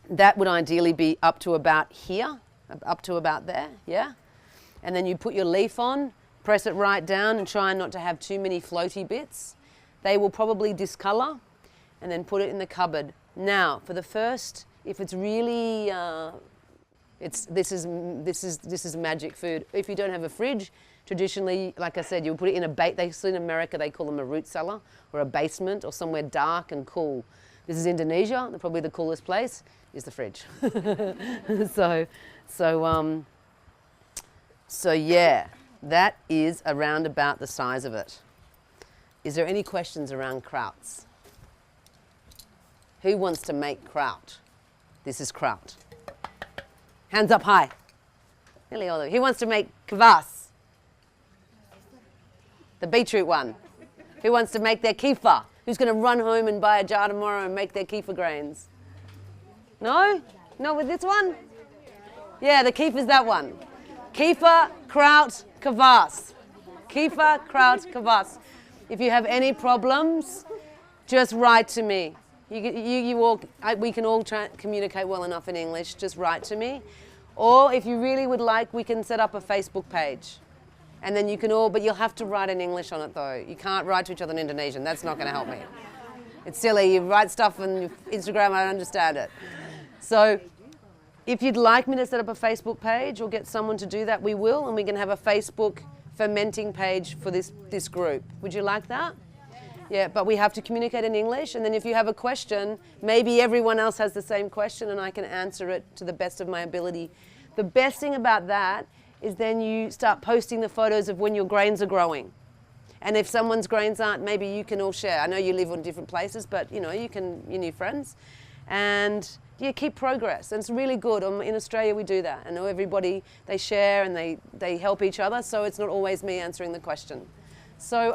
that would ideally be up to about here, up to about there, yeah? And then you put your leaf on, press it right down, and try not to have too many floaty bits. They will probably discolor, and then put it in the cupboard. Now, for the first, if it's really, this is magic food. If you don't have a fridge, traditionally, like I said, you'll put it in in America, they call them a root cellar or a basement or somewhere dark and cool. This is Indonesia, probably the coolest place is the fridge. So yeah, that is around about the size of it. Is there any questions around krauts? Who wants to make kraut? This is kraut. Hands up high. Nearly all of you. Who wants to make kvass? The beetroot one. Who wants to make their kefir? Who's going to run home and buy a jar tomorrow and make their kefir grains? No? Not with this one? Yeah, the kefir's that one. Kefir, kraut, kvass. Kefir, kraut, kvass. If you have any problems, just write to me. We can all communicate well enough in English. Just write to me. Or if you really would like, we can set up a Facebook page. And then you can all, but you'll have to write in English on it though. You can't write to each other in Indonesian. That's not going to help me. It's silly. You write stuff on Instagram, I don't understand it. So if you'd like me to set up a Facebook page or get someone to do that, we will. And we can have a Facebook fermenting page for this group. Would you like that? Yeah, but we have to communicate in English, and then if you have a question, maybe everyone else has the same question and I can answer it to the best of my ability. The best thing about that is then you start posting the photos of when your grains are growing. And if someone's grains aren't, maybe you can all share. I know you live in different places, but you know, you're new friends. And yeah, keep progress. And it's really good. In Australia, we do that. I know everybody, they share and they help each other, so it's not always me answering the question. So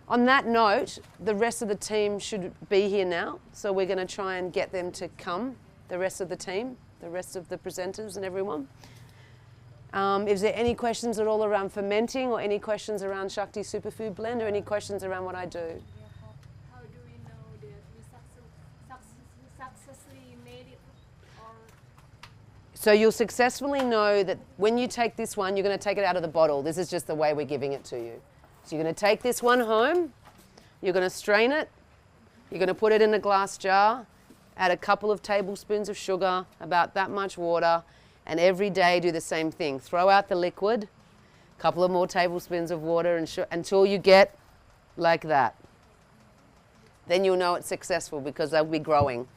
on that note, the rest of the team should be here now. So we're going to try and get them to come, the rest of the team, the rest of the presenters and everyone. Is there any questions at all around fermenting or any questions around Shakti Superfood Blend or any questions around what I do? How do we know that we successfully made it? Or So you'll successfully know that when you take this one, you're going to take it out of the bottle. This is just the way we're giving it to you. So you're going to take this one home, you're going to strain it, you're going to put it in a glass jar, add a couple of tablespoons of sugar, about that much water, and every day do the same thing. Throw out the liquid, a couple of more tablespoons of water until you get like that. Then you'll know it's successful because they'll be growing.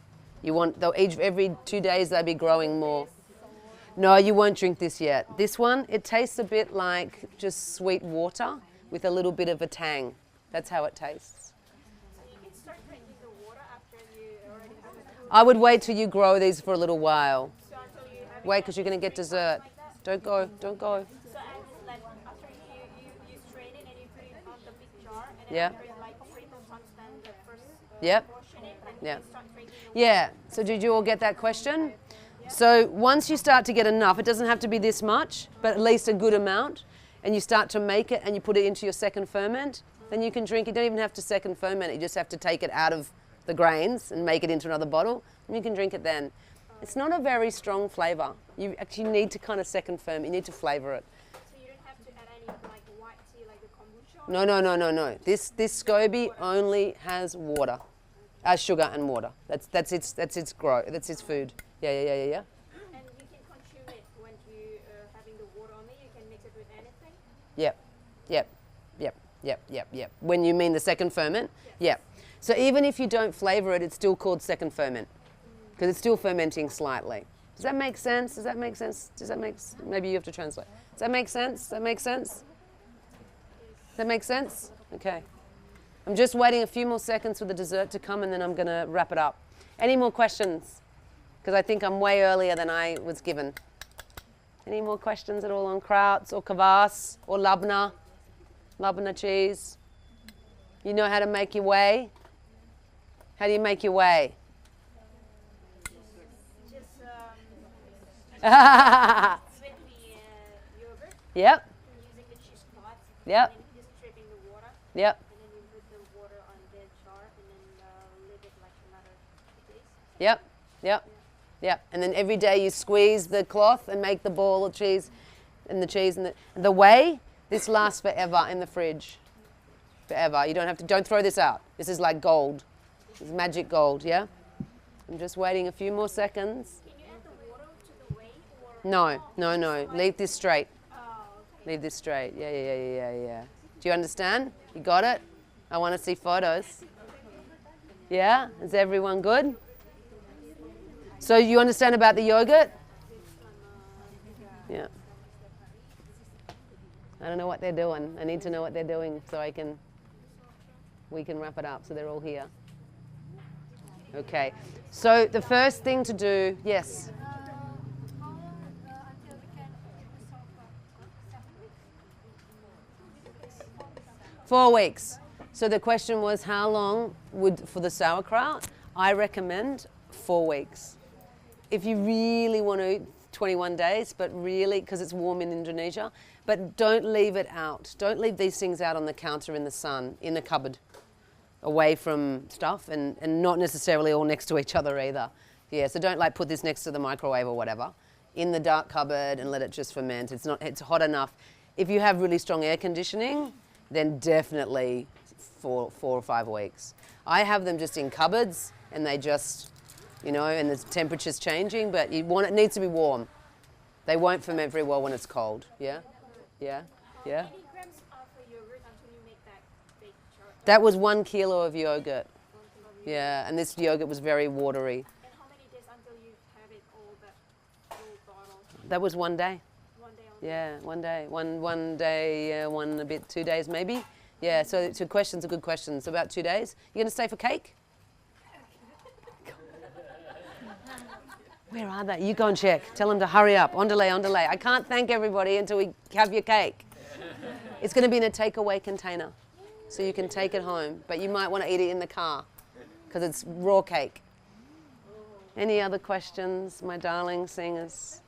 Every 2 days they'll be growing more. No, you won't drink this yet. This one, it tastes a bit like just sweet water with a little bit of a tang. That's how it tastes. so you can start drinking the water after you already have the food. I would wait till you grow these for a little while. So until you have Wait, because you're going to get dessert. Don't go, don't go. So like after you strain it and you put it on the big jar and then Yeah. after it like triple constant the first Yep. portion it and Yeah. you start drinking the Yeah, so did you all get that question? So once you start to get enough, it doesn't have to be this much, but at least a good amount, and you start to make it and you put it into your second ferment, then you can drink. You don't even have to second ferment it, you just have to take it out of the grains and make it into another bottle, and you can drink it then. It's not a very strong flavour. You actually need to kind of second ferment, you need to flavour it. So you don't have to add any like white tea like the kombucha? No, no, no, no, no. This SCOBY only has water, sugar and water. That's its food. Yeah. And you can consume it when you having the water on it. You can mix it with anything. Yep. When you mean the second ferment? Yep. So even if you don't flavour it, it's still called second ferment because it's still fermenting slightly. Does that make sense? Maybe you have to translate. Does that make sense? Does that make sense? Okay. I'm just waiting a few more seconds for the dessert to come and then I'm going to wrap it up. Any more questions? Because I think I'm way earlier than I was given. Any more questions at all on krauts or kvass or labna? Labna cheese? You know how to make your whey? How do you make your whey? Just with the yogurt. Yep, Using the cheesecloth. Yep. And then just dripping the water. yep, And then you put the water on the jar and then leave it like another 2 days. yep. And then every day you squeeze the cloth and make the ball of cheese and the whey. This lasts forever in the fridge. Forever. You don't throw this out. This is like gold. This is magic gold, yeah? I'm just waiting a few more seconds. Can you add the water to the whey or? No. Leave this straight. Oh, okay. Leave this straight. Yeah. Do you understand? You got it? I want to see photos. Yeah? Is everyone good? So you understand about the yogurt? Yeah. I don't know what they're doing. I need to know what they're doing so we can wrap it up so they're all here. Okay. So the first thing to do, yes. How long until we can use sofa? 7 weeks? 4 weeks. So the question was how long for the sauerkraut? I recommend 4 weeks. If you really want to, 21 days, but really, because it's warm in Indonesia, but don't leave it out. Don't leave these things out on the counter in the sun, in the cupboard, away from stuff and not necessarily all next to each other either. Yeah, so don't like put this next to the microwave or whatever. In the dark cupboard and let it just ferment. It's hot enough. If you have really strong air conditioning, then definitely 4 or 5 weeks. I have them just in cupboards and they just, and the temperature's changing, but it needs to be warm. They won't ferment very well when it's cold. Yeah? How many grams of yogurt until you make that big jar. That was 1 kilo of yogurt. 1 kilo of yogurt. Yeah, and this yogurt was very watery. And how many days until you have it all, that full bottle? That was 1 day. 1 day only? Yeah, 1 day. One day, one a bit, 2 days maybe. Yeah, so questions are good questions. About 2 days. You gonna stay for cake? Where are they? You go and check. Tell them to hurry up. On delay, on delay. I can't thank everybody until we have your cake. It's going to be in a takeaway container, so you can take it home. But you might want to eat it in the car, because it's raw cake. Any other questions, my darling singers?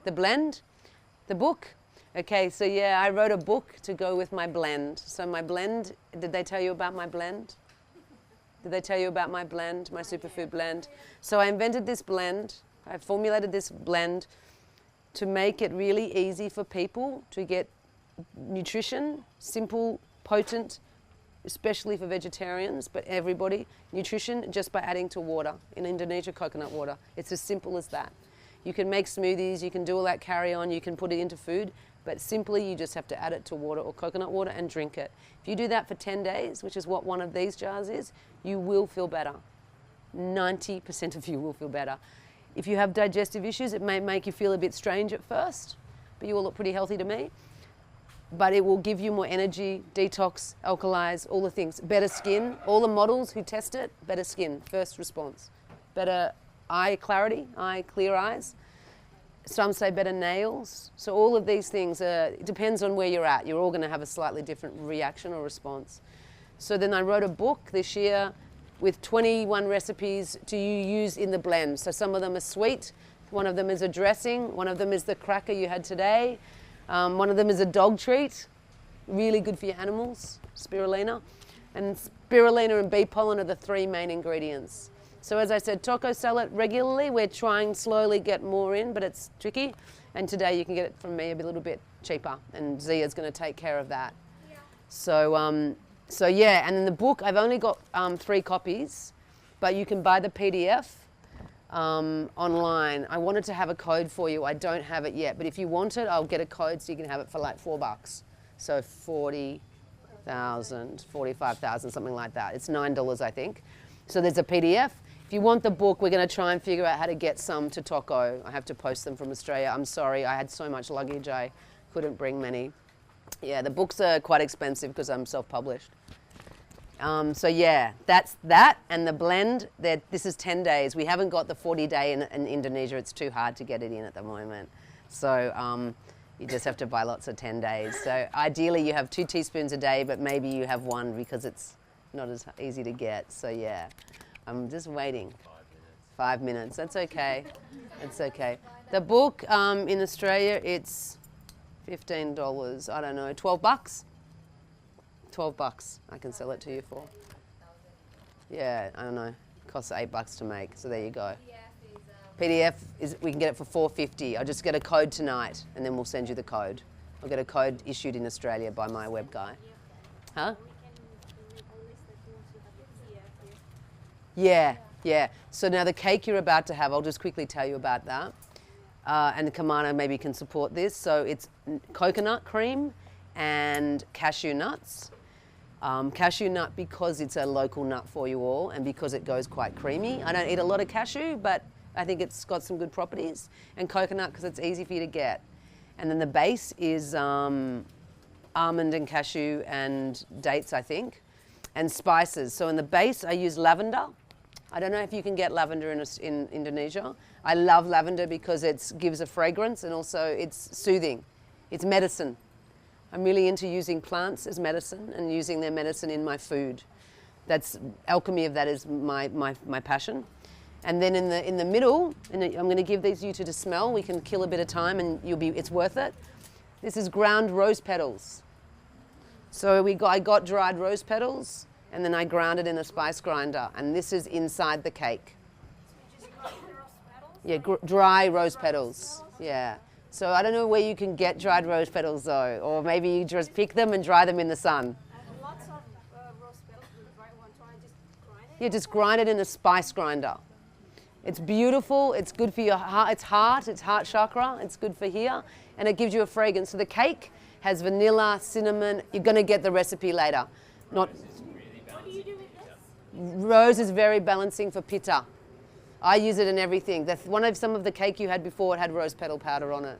The blend? The book? Okay, so yeah, I wrote a book to go with my blend. So my blend, did they tell you about my blend? Did they tell you about my blend, my superfood blend? So I invented this blend. I formulated this blend to make it really easy for people to get nutrition, simple, potent, especially for vegetarians, but everybody, nutrition just by adding to water. In Indonesia, coconut water. It's as simple as that. You can make smoothies, you can do all that carry on, you can put it into food, but simply you just have to add it to water or coconut water and drink it. If you do that for 10 days, which is what one of these jars is, you will feel better. 90% of you will feel better. If you have digestive issues, it may make you feel a bit strange at first, but you all look pretty healthy to me. But it will give you more energy, detox, alkalize, all the things. Better skin. All the models who test it, better skin, first response. Better eye clarity, clear eyes. Some say better nails. So all of these things, it depends on where you're at. You're all going to have a slightly different reaction or response. So then I wrote a book this year with 21 recipes to use in the blend. So some of them are sweet, one of them is a dressing, one of them is the cracker you had today, one of them is a dog treat, really good for your animals, spirulina. And spirulina and bee pollen are the 3 main ingredients. So as I said, taco salad regularly, we're trying slowly get more in, but it's tricky. And today you can get it from me a little bit cheaper, and Zia's going to take care of that. Yeah. So yeah, and in the book, I've only got 3 copies, but you can buy the PDF online. I wanted to have a code for you. I don't have it yet, but if you want it, I'll get a code so you can have it for like $4. So 40,000, 45,000, something like that. It's $9, I think. So there's a PDF. If you want the book, we're going to try and figure out how to get some to Toko. I have to post them from Australia. I'm sorry, I had so much luggage, I couldn't bring many. Yeah, the books are quite expensive because I'm self-published. So yeah, that's that. And the blend, this is 10 days. We haven't got the 40-day in Indonesia. It's too hard to get it in at the moment. So you just have to buy lots of 10 days. So ideally you have 2 teaspoons a day, but maybe you have 1 because it's not as easy to get. So yeah, I'm just waiting. 5 minutes. That's okay. That's okay. The book in Australia, it's $15. I don't know, $12. $12 I can sell it to you for. Yeah, I don't know. It costs $8 to make. So there you go. PDF is we can get it for $4.50. I'll just get a code tonight, and then we'll send you the code. I'll get a code issued in Australia by my web guy. Huh? Yeah, yeah. So now the cake you're about to have, I'll just quickly tell you about that. And Kamana maybe can support this. So it's coconut cream and cashew nuts. Cashew nut because it's a local nut for you all and because it goes quite creamy. I don't eat a lot of cashew, but I think it's got some good properties. And coconut because it's easy for you to get. And then the base is almond and cashew and dates, I think, and spices. So in the base, I use lavender. I don't know if you can get lavender in Indonesia. I love lavender because it gives a fragrance and also it's soothing. It's medicine. I'm really into using plants as medicine and using their medicine in my food. That's alchemy of that is my passion. And then in the middle, and I'm going to give these you two to smell. We can kill a bit of time and it's worth it. This is ground rose petals. So I got dried rose petals and then I ground it in a spice grinder, and this is inside the cake. So you just grind the rose petals? Yeah, dry rose petals. Yeah. So I don't know where you can get dried rose petals though, or maybe you just pick them and dry them in the sun. I have lots of rose petals, the dry one, so I just grind it? Yeah, just grind it in a spice grinder. It's beautiful, it's good for your heart, it's heart chakra, it's good for here. and it gives you a fragrance. So the cake has vanilla, cinnamon. You're going to get the recipe later. Not. What do you do with this? Rose is very balancing for pitta. I use it in everything. Some of the cake you had before, it had rose petal powder on it.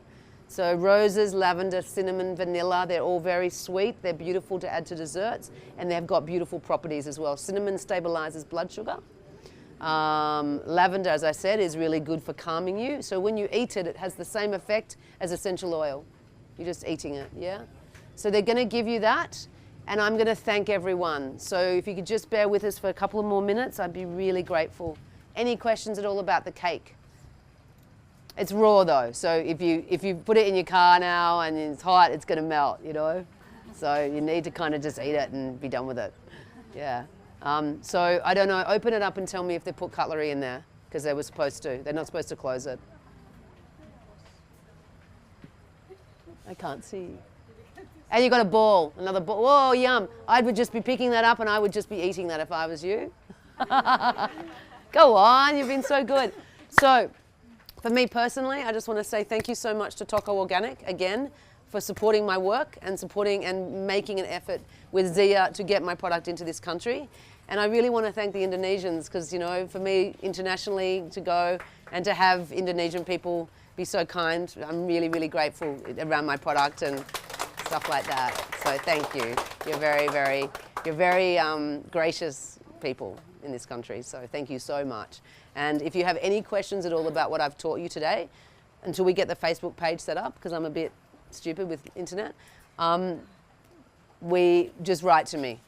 So roses, lavender, cinnamon, vanilla, they're all very sweet. They're beautiful to add to desserts, and they've got beautiful properties as well. Cinnamon stabilizes blood sugar. Lavender, as I said, is really good for calming you. So when you eat it, it has the same effect as essential oil. You're just eating it, yeah? So they're going to give you that, and I'm going to thank everyone. So if you could just bear with us for a couple of more minutes, I'd be really grateful. Any questions at all about the cake? It's raw though, so if you put it in your car now and it's hot, it's going to melt, you know? So you need to kind of just eat it and be done with it. Yeah. So I don't know, open it up and tell me if they put cutlery in there, because they were supposed to. They're not supposed to close it. I can't see. And you got a ball, another ball. Whoa, yum. I would just be picking that up and I would just be eating that if I was you. Go on, you've been so good. So, for me personally, I just want to say thank you so much to Toko Organic, again, for supporting my work and supporting and making an effort with Zia to get my product into this country. And I really want to thank the Indonesians, because, you know, for me, internationally, to go and to have Indonesian people be so kind, I'm really, really grateful around my product and stuff like that. So thank you. You're very gracious people in this country. So thank you so much. And if you have any questions at all about what I've taught you today, until we get the Facebook page set up, because I'm a bit stupid with internet, we just write to me.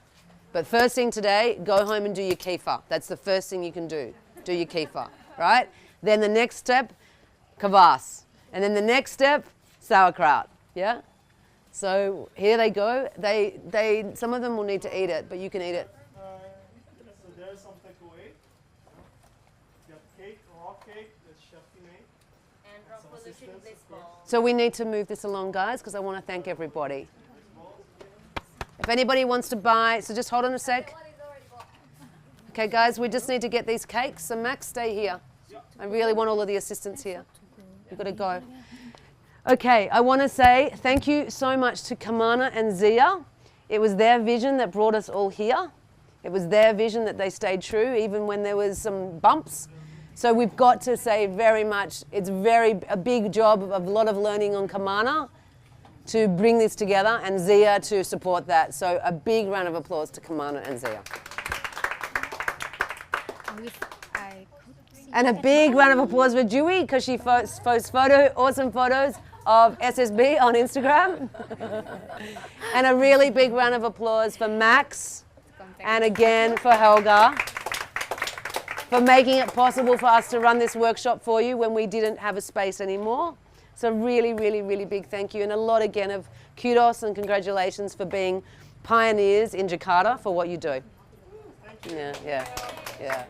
But first thing today, go home and do your kefir. That's the first thing you can do. Do your kefir, right? Then the next step, kvass. And then the next step, sauerkraut, yeah? So here they go. Some of them will need to eat it, but you can eat it. So there's some takeaway. You got cake, raw cake, that's Shakti made. And Rawvolution bliss ball. So we need to move this along, guys, because I want to thank everybody. If anybody wants to buy, so just hold on a sec. Okay, guys, we just need to get these cakes. So Max, stay here. I really want all of the assistants here. You've got to go. Okay, I want to say thank you so much to Kamana and Zia. It was their vision that brought us all here. It was their vision that they stayed true, even when there was some bumps. So we've got to say very much, it's a big job of a lot of learning on Kamana to bring this together, and Zia to support that. So a big round of applause to Kamana and Zia. And a big round of applause for Dewey, because she posts awesome photos of SSB on Instagram. And a really big round of applause for Max, and again for Helga, for making it possible for us to run this workshop for you when we didn't have a space anymore. So really, really, really big thank you, and a lot again of kudos and congratulations for being pioneers in Jakarta for what you do. Thank you. Yeah.